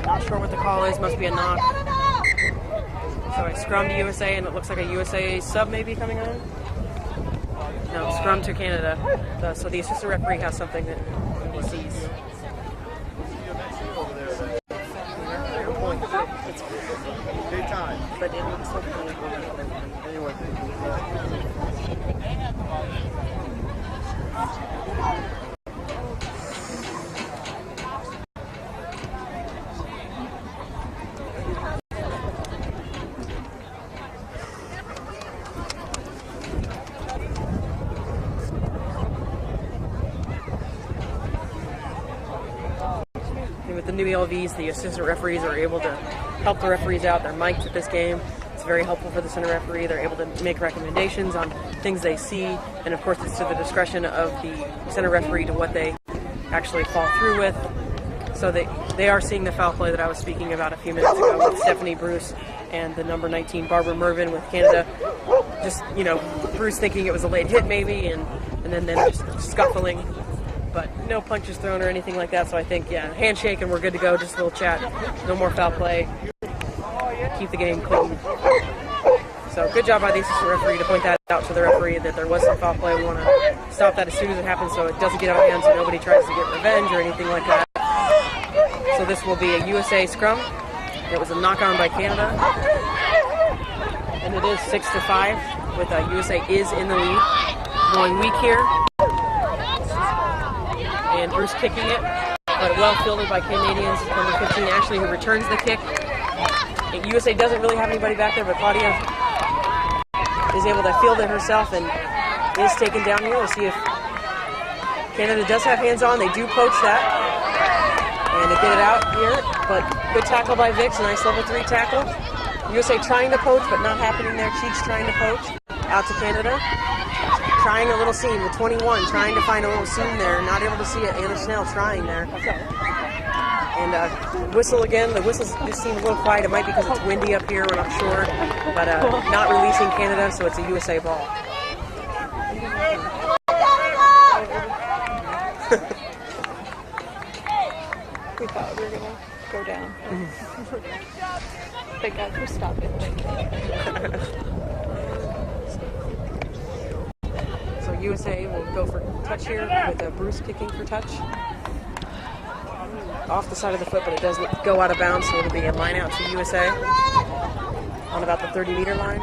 Not sure what the call is. Must be a knock. So a scrum to USA, and it looks like a USA sub maybe coming on. No, scrum to Canada. So the assistant referee has something that he sees. Daytime. But it looks like Anyway. with the new ELVs, the assistant referees are able to help the referees out. They're mic'd at this game. It's very helpful for the center referee. They're able to make recommendations on things they see, and of course it's to the discretion of the center referee to what they actually fall through with. So they are seeing the foul play that I was speaking about a few minutes ago with Stephanie Bruce and the number 19 Barbara Mervin with Canada. Just, Bruce thinking it was a late hit maybe, and then just scuffling. But no punches thrown or anything like that, so I think, handshake and we're good to go. Just a little chat. No more foul play. Keep the game clean. So good job by the assistant referee to point that out to the referee that there was some foul play. We want to stop that as soon as it happens so it doesn't get out of hand, so nobody tries to get revenge or anything like that. So this will be a USA scrum. It was a knock-on by Canada. And it is 6-5 with USA is in the lead. Going weak here. And Bruce kicking it, but well fielded by Canadians. Number 15 Ashley, who returns the kick. And USA doesn't really have anybody back there, but Claudia is able to field it herself and is taken down here. We'll see if Canada does have hands on. They do poach that. And they get it out here, but good tackle by Vix, nice level 3 tackle. USA trying to poach, but not happening there. Cheeks trying to poach. Out to Canada. Trying a little seam, the 21, trying to find a little seam there. Not able to see it. Anna Schnell trying there. And whistle again. The whistles just seem a little quiet. It might be because it's windy up here, we're not sure. But not releasing Canada, so it's a USA ball. We thought we were going to go down. Thank God for stoppage. So USA will go for touch here with Bruce kicking for touch. Off the side of the foot, but it does go out of bounds, so it'll be a line out to USA on about the 30-meter line.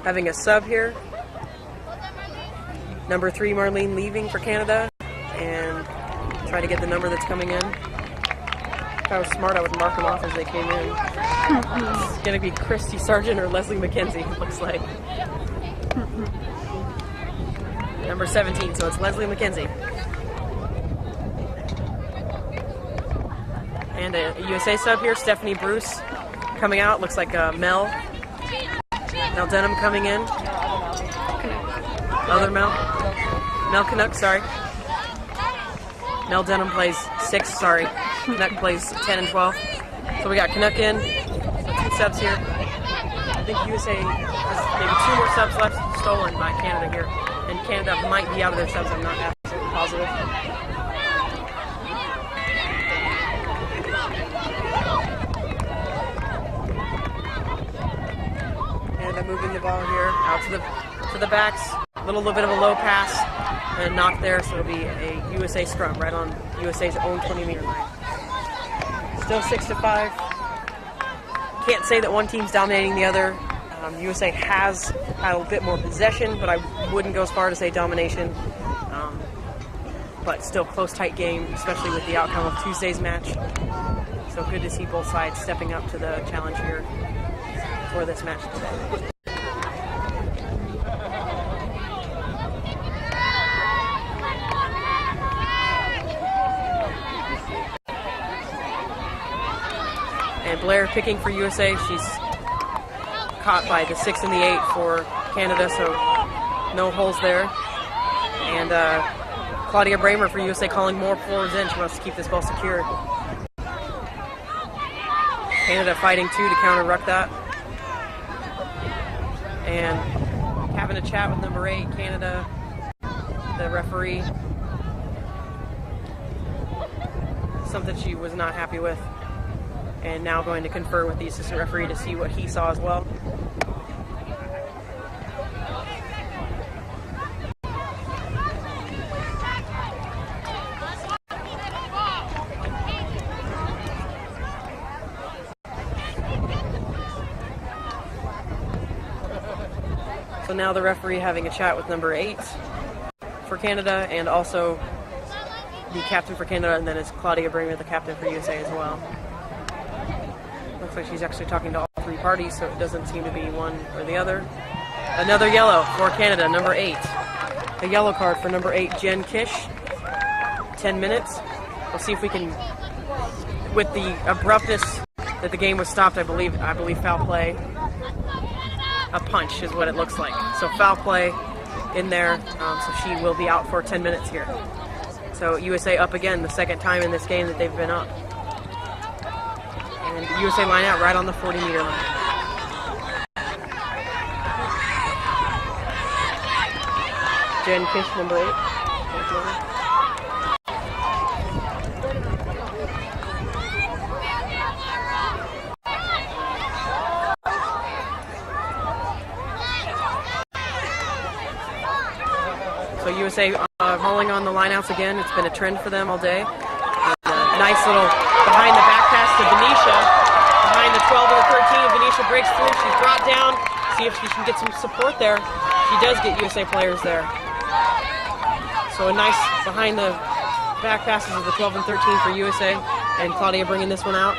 Having a sub here. Number 3, Marlene leaving for Canada, and try to get the number that's coming in. If I was smart, I would mark them off as they came in. It's going to be Christy Sargent or Leslie McKenzie, it looks like. Number 17, so it's Leslie McKenzie. And a USA sub here, Stephanie Bruce coming out. Looks like Mel Denham coming in. Other Mel Canuck, sorry. Mel Denham plays 6, sorry. Canuck plays 10 and 12. So we got Canuck in. So 2 subs here. I think USA has maybe 2 more subs left stolen by Canada here. And Canada might be out of their subs, I'm not absolutely positive. Canada moving the ball here out to the backs. A little bit of a low pass and knock there, so it'll be a USA scrum right on USA's own 20-meter line. Still 6-5. Can't say that one team's dominating the other. USA has had a bit more possession, but I wouldn't go as far to say domination. But still close, tight game, especially with the outcome of Tuesday's match. So good to see both sides stepping up to the challenge here for this match today. And Blair picking for USA. She's caught by the 6 and the 8 for Canada, so no holes there. And Claudia Bramer for USA calling more forwards in. She wants to keep this ball secured. Canada fighting too to counter-ruck that. And having a chat with number 8, Canada, the referee. Something she was not happy with. And now going to confer with the assistant referee to see what he saw as well. So now the referee having a chat with number 8 for Canada, and also the captain for Canada, and then it's Claudia Bramer, the captain for USA as well. Looks like she's actually talking to all 3 parties, so it doesn't seem to be one or the other. Another yellow for Canada, number 8. A yellow card for number 8, Jen Kish. 10 minutes. We'll see if we can, with the abruptness that the game was stopped, I believe foul play. A punch is what it looks like. So foul play in there, so she will be out for 10 minutes here. So USA up again, the second time in this game that they've been up. And USA line out right on the 40-meter line. Jen Kish, number 8. So USA hauling on the lineouts again. It's been a trend for them all day. Nice little behind the back pass to Venetia. Behind the 12 and the 13, Venetia breaks through. She's brought down. See if she can get some support there. She does get USA players there. So a nice behind the back passes of the 12 and 13 for USA. And Claudia bringing this one out.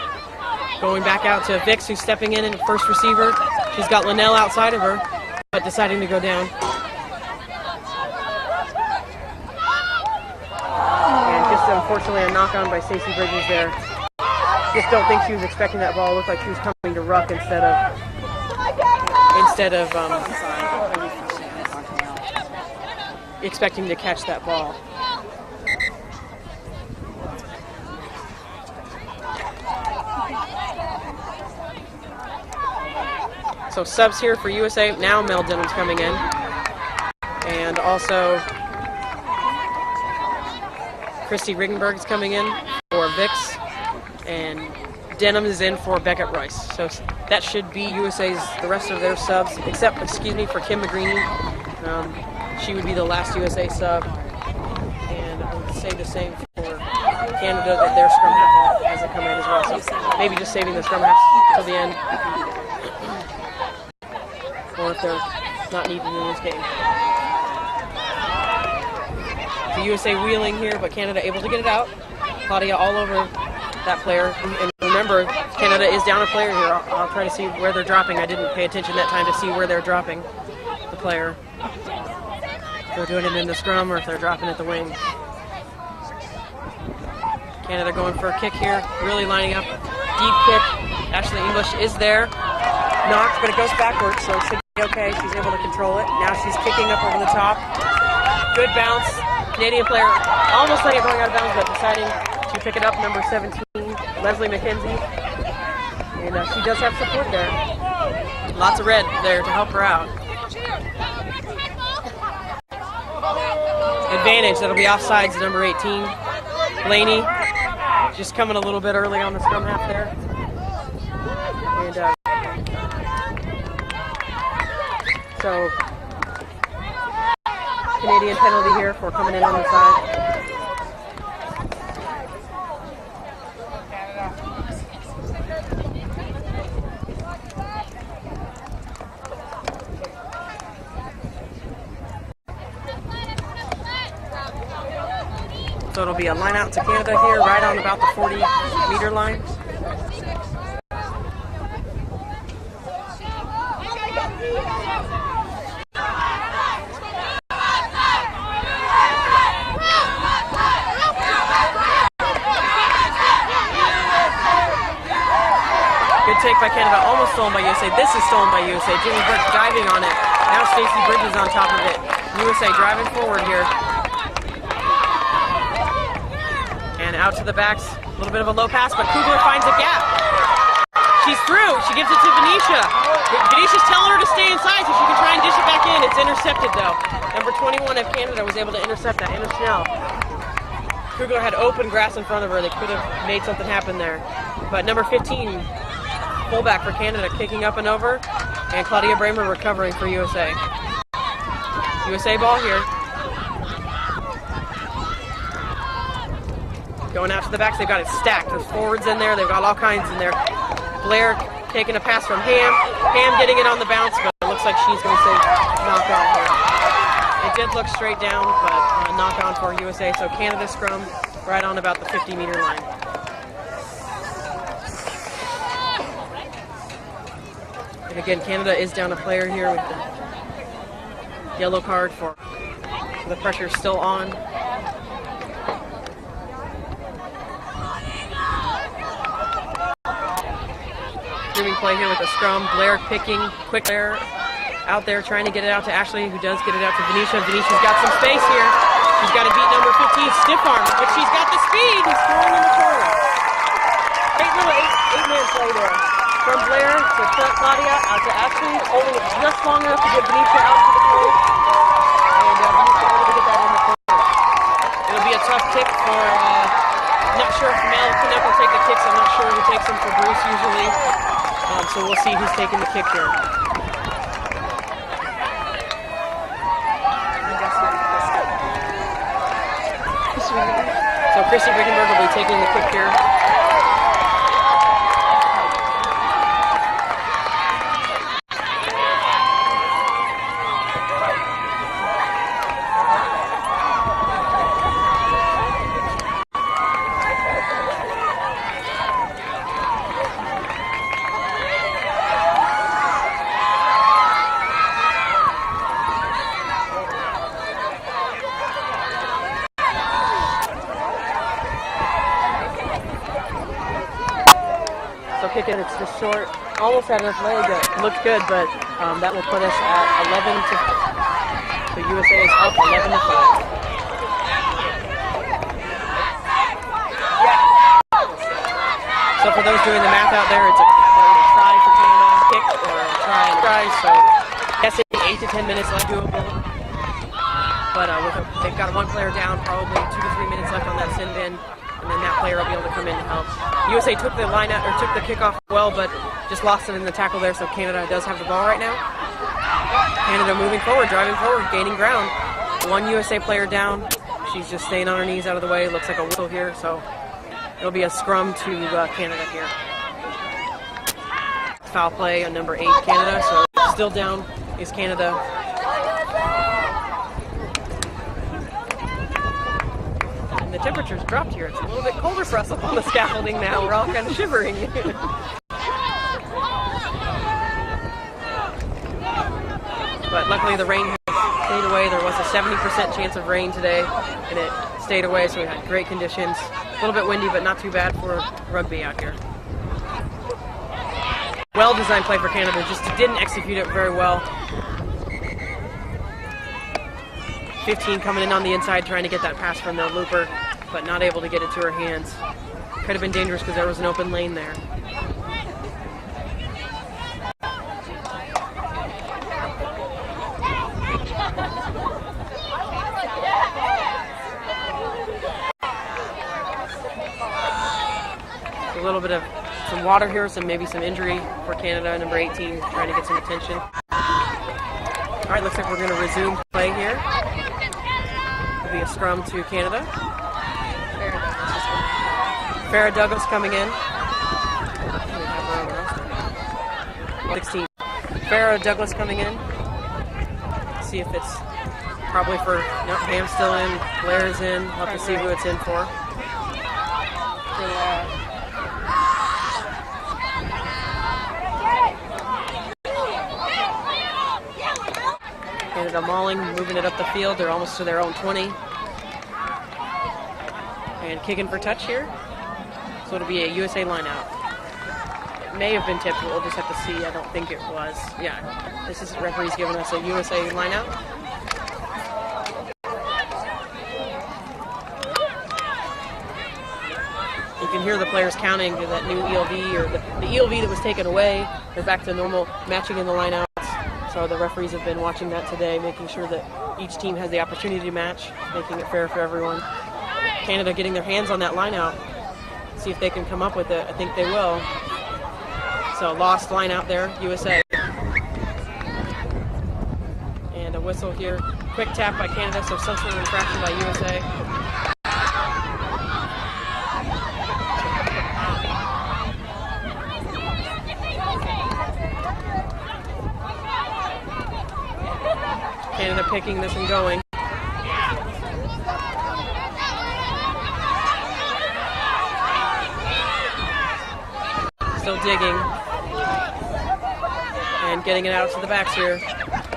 Going back out to Vix, who's stepping in first receiver. She's got Linnell outside of her, but deciding to go down. Unfortunately, a knock on by Stacey Bridges there. Just don't think she was expecting that ball. It looked like she was coming to ruck instead of expecting to catch that ball. So subs here for USA. Now Mel Denham's coming in. And also Christy Riggenberg is coming in for Vix, and Denham is in for Beckett Rice. So that should be USA's, the rest of their subs, except, for Kim McGreeny. She would be the last USA sub. And I would say the same for Canada, that their scrum half hasn't come in as well. So maybe just saving the scrum half till the end. Or if they're not needed in this game. The USA wheeling here, but Canada able to get it out. Claudia all over that player. And remember, Canada is down a player here. I'll try to see where they're dropping. I didn't pay attention that time to see where they're dropping the player. If they're doing it in the scrum or if they're dropping at the wing. Canada going for a kick here. Really lining up. Deep kick. Ashley English is there. Knocked, but it goes backwards, so it should be okay. She's able to control it. Now she's kicking up over the top. Good bounce. Canadian player almost letting it going out of bounds, but deciding to pick it up, number 17, Leslie McKenzie. And she does have support there. Lots of red there to help her out. Advantage, that'll be offsides, number 18. Blaney just coming a little bit early on the scrum half there. And so Canadian penalty here for coming in on the side. So it'll be a line out to Canada here, right on about the 40-meter line. Good take by Canada, almost stolen by USA. This is stolen by USA. Jimmy Burke diving on it. Now Stacey Bridges on top of it. USA driving forward here. And out to the backs. A little bit of a low pass, but Kugler finds a gap. She's through. She gives it to Venetia. Venetia's telling her to stay inside so she can try and dish it back in. It's intercepted though. Number 21 of Canada was able to intercept that. Anna Schnell. Kugler had open grass in front of her. They could have made something happen there. But number 15, fullback for Canada, kicking up and over. And Claudia Bramer recovering for USA. USA ball here. Going out to the backs, they've got it stacked. There's forwards in there, they've got all kinds in there. Blair taking a pass from Ham. Ham getting it on the bounce, but it looks like she's going to say knock on here. It did look straight down, but knock on for USA. So Canada scrum right on about the 50-meter line. And again, Canada is down a player here with the yellow card for the pressure still on. Moving play here with a scrum. Blair picking, quick Blair out there trying to get it out to Ashley, who does get it out to Venetia. Venetia's got some space here. She's got to beat number 15, stiff arm, but she's got the speed. He's throwing in the corner. Eight-man play there. From Blair to Claudia, out to Ashley, holding it just long enough to get Venetia out to the plate. And Venetia able to get that in the corner. It'll be a tough kick for, not sure if Mel Knepp will take the kicks. I'm not sure who takes them for Bruce usually. So we'll see who's taking the kick here. So Chrissy Rickenberg will be taking the kick here. Kicking, it's just short, almost had enough leg. It looked good, but that will put us at 11 to. The USA is up 11 to 5. So for those doing the math out there, it's a try for Canada, kick or a try. So guessing 8 to 10 minutes left doable. But they've got one player down, probably 2 to 3 minutes left on that sin bin. And then that player will be able to come in and help. USA took the line out, or took the kickoff well, but just lost it in the tackle there, so Canada does have the ball right now. Canada moving forward, driving forward, gaining ground. One USA player down. She's just staying on her knees out of the way. Looks like a whistle here, so it'll be a scrum to Canada here. Foul play on number 8, Canada, so still down is Canada. The temperature's dropped here. It's a little bit colder for us up on the scaffolding now. We're all kind of shivering. But luckily the rain has stayed away. There was a 70% chance of rain today, and it stayed away, so we had great conditions. A little bit windy, but not too bad for rugby out here. Well-designed play for Canada, just didn't execute it very well. 15 coming in on the inside, trying to get that pass from the looper, but not able to get it to her hands. Could have been dangerous because there was an open lane there. A little bit of some water here, maybe some injury for Canada. Number 18 trying to get some attention. All right, looks like we're going to resume play here. It'll be a scrum to Canada. Farrah Douglas coming in. 16. Farrah Douglas coming in. See if it's Probably for, no, Pam's still in, Blair's in. We'll have to see who it's in for. Canada mauling, moving it up the field. They're almost to their own 20. And kicking for touch here. So it'll be a USA line out. It may have been tipped, but we'll just have to see. I don't think it was. Yeah, this is referee's giving us a USA line out. You can hear the players counting to that new ELV, or the ELV that was taken away. They're back to normal matching in the lineouts. So the referees have been watching that today, making sure that each team has the opportunity to match, making it fair for everyone. Canada getting their hands on that lineout. See if they can come up with it. I think they will. So lost line out there, USA. And a whistle here. Quick tap by Canada, so some sort of infraction by USA. Canada picking this and going. Still digging. And getting it out to the backs here.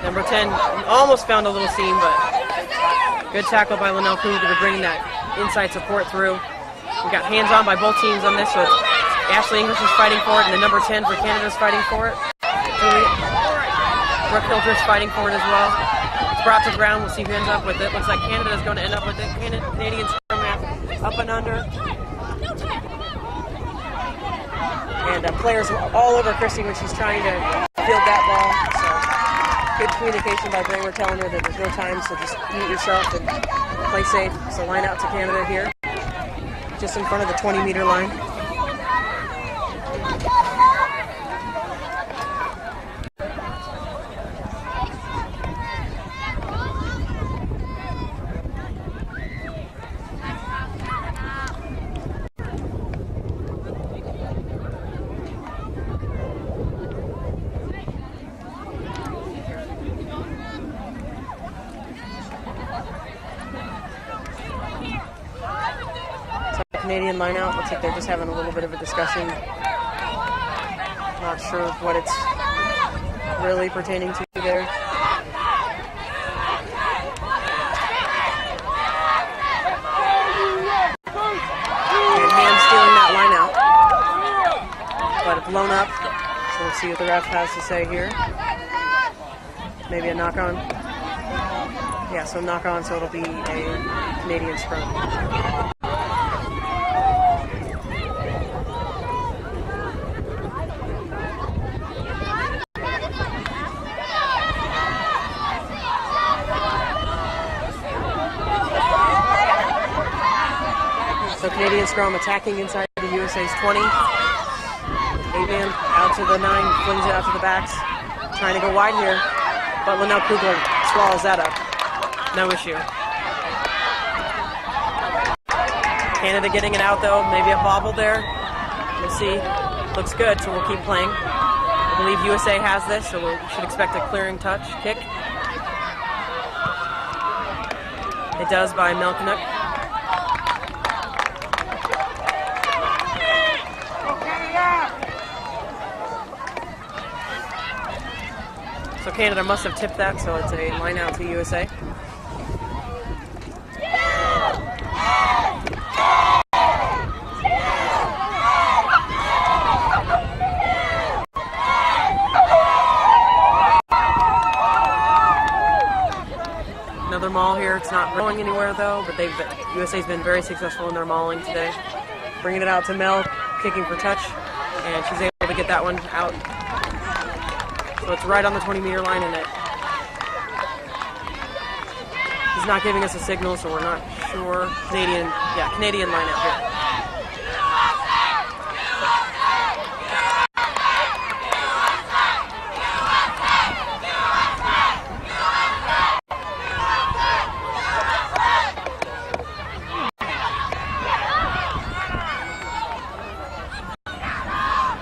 Number 10 almost found a little seam, but good tackle by Linnell Cougar, bringing that inside support through. We got hands on by both teams on this, so Ashley English is fighting for it, and the number 10 for Canada is fighting for it. Brooke Hildreth's fighting for it as well. It's brought to the ground. We'll see who ends up with it. Looks like Canada is going to end up with it. Canadian scrum half up and under. And players all over Christy when she's trying to field that ball. So good communication by Bramer telling her that there's no time, so just mute yourself and play safe. So line out to Canada here, just in front of the 20-meter line. Canadian line out. Looks like they're just having a little bit of a discussion. Not sure what it's really pertaining to there. And Ham stealing that line out. But it's blown up. So we'll see what the ref has to say here. Maybe a knock on. Yeah, so knock on, so it'll be a Canadian scrum. So Canadian scrum attacking inside the USA's 20. Avian out to the 9, flings it out to the backs. Trying to go wide here, but Linnell Kugler swallows that up. No issue. Canada getting it out though, maybe a bobble there. We'll see. Looks good, so we'll keep playing. I believe USA has this, so we should expect a clearing touch kick. It does by Mel Canuck. So Canada must have tipped that, so it's a line out to USA. Another maul here. It's not going anywhere though, but USA's been very successful in their mauling today. Bringing it out to Mel, kicking for touch, and she's able to get that one out. So it's right on the 20-meter line, and he's not giving us a signal, so we're not sure. Canadian line out here.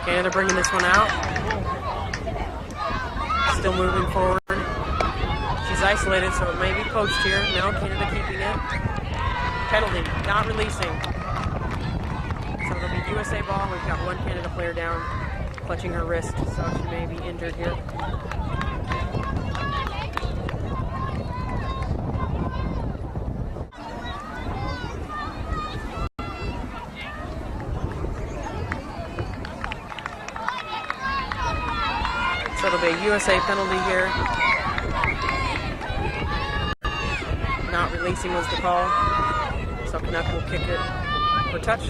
Canada bringing this one out. Still moving forward. She's is isolated, so it may be poached here. No, Canada keeping it. Penalty, not releasing. So it'll be USA ball. We've got one Canada player down, clutching her wrist, so she may be injured here. So it'll be a USA penalty here. Not releasing was the call. So Canuck will kick it for touch.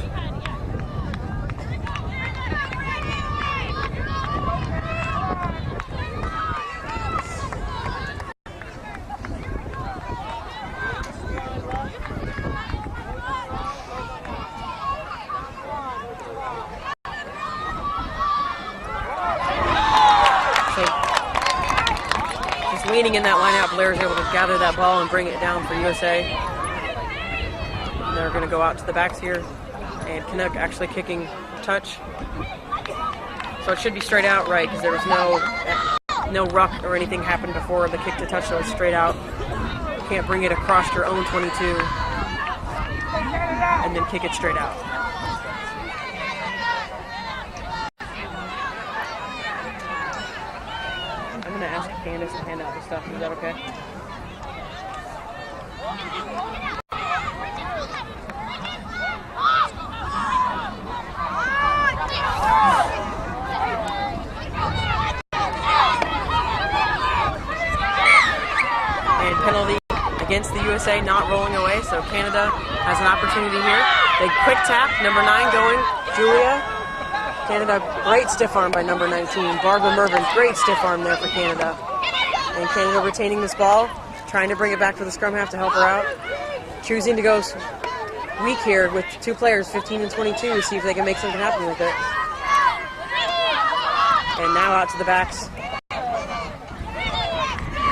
Leaning in that lineout, Blair's able to gather that ball and bring it down for USA. And they're going to go out to the backs here, and Canuck actually kicking touch. So it should be straight out, right? Because there was no ruck or anything happened before the kick to touch, so it's straight out. You can't bring it across your own 22 and then kick it straight out. I'm going to ask Candace to hand out the stuff. Is that okay? And penalty against the USA, not rolling away, so Canada has an opportunity here. They quick tap, number 9 going, Julia. Canada, great stiff arm by number 19. Barbara Mervyn, great stiff arm there for Canada. And Canada retaining this ball, trying to bring it back to the scrum half to help her out. Choosing to go weak here with 2 players, 15 and 22, to see if they can make something happen with it. And now out to the backs.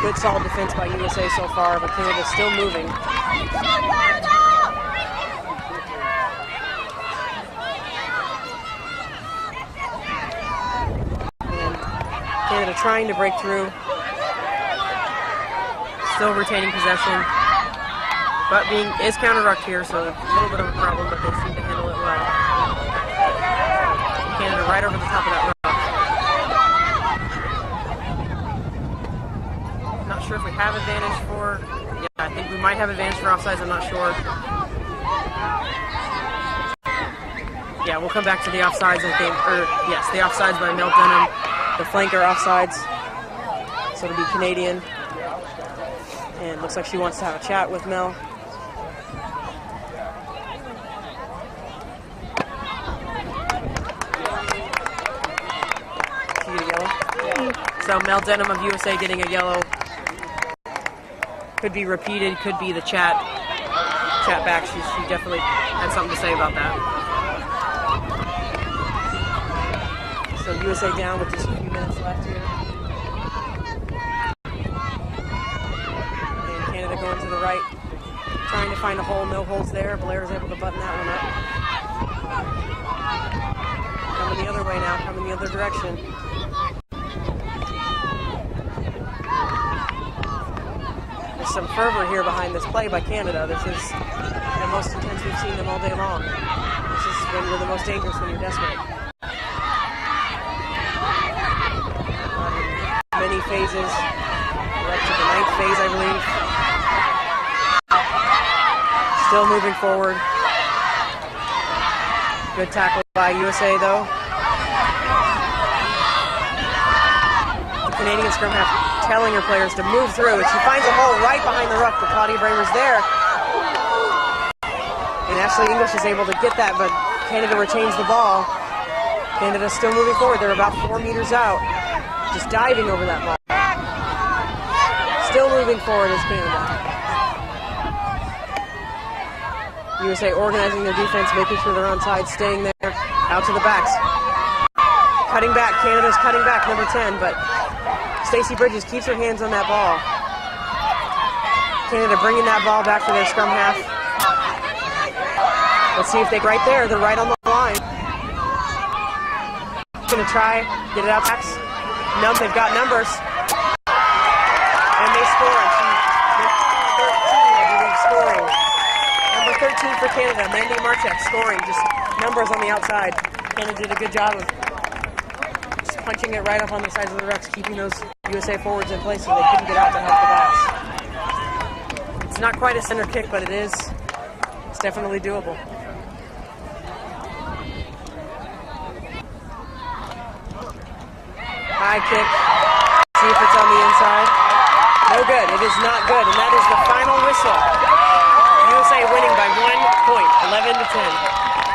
Good solid defense by USA so far, but Canada's still moving. Canada trying to break through, still retaining possession, but is counter-rucked here, so a little bit of a problem, but they seem to handle it well. Canada right over the top of that ruck. Not sure if we have advantage for, yeah, I think we might have advantage for offsides, I'm not sure. Yeah, we'll come back to the offsides, I think, or yes, the offsides by Mel Dunham. The flanker offsides, so it'll be Canadian. And looks like she wants to have a chat with Mel. She get a yellow? Yeah. So Mel Denham of USA getting a yellow. Could be repeated, could be the chat back. She definitely had something to say about that. So USA down with just a few minutes left here. And Canada going to the right, trying to find a hole, no holes there. Blair is able to button that one up. Coming the other way now, coming the other direction. There's some fervor here behind this play by Canada. This is the most intense we've seen them all day long. This is when you're the most dangerous, when you're desperate. Many phases. We're up to the 9th phase, I believe. Still moving forward. Good tackle by USA, though. The Canadian scrum half telling her players to move through, and she finds a hole right behind the ruck, but Claudia Bramer's there. And Ashley English is able to get that, but Canada retains the ball. Canada's still moving forward. They're about 4 meters out. Just diving over that ball. Still moving forward is Canada. USA organizing their defense, making sure they're on side, staying there, out to the backs. Cutting back, Canada's cutting back, number 10, but Stacey Bridges keeps her hands on that ball. Canada bringing that ball back to their scrum half. Let's see if they, right there, they're right on the line. Gonna try, get it out backs. No, they've got numbers. And they scoring. She's 13, I believe, scoring. Number 13 for Canada, Mandy Marchek scoring. Just numbers on the outside. Canada did a good job of just punching it right up on the sides of the rucks, keeping those USA forwards in place so they couldn't get out to help the backs. It's not quite a center kick, but it's definitely doable. High kick. See if it's on the inside. No good. It is not good. And that is the final whistle. USA winning by 1 point, 11-10.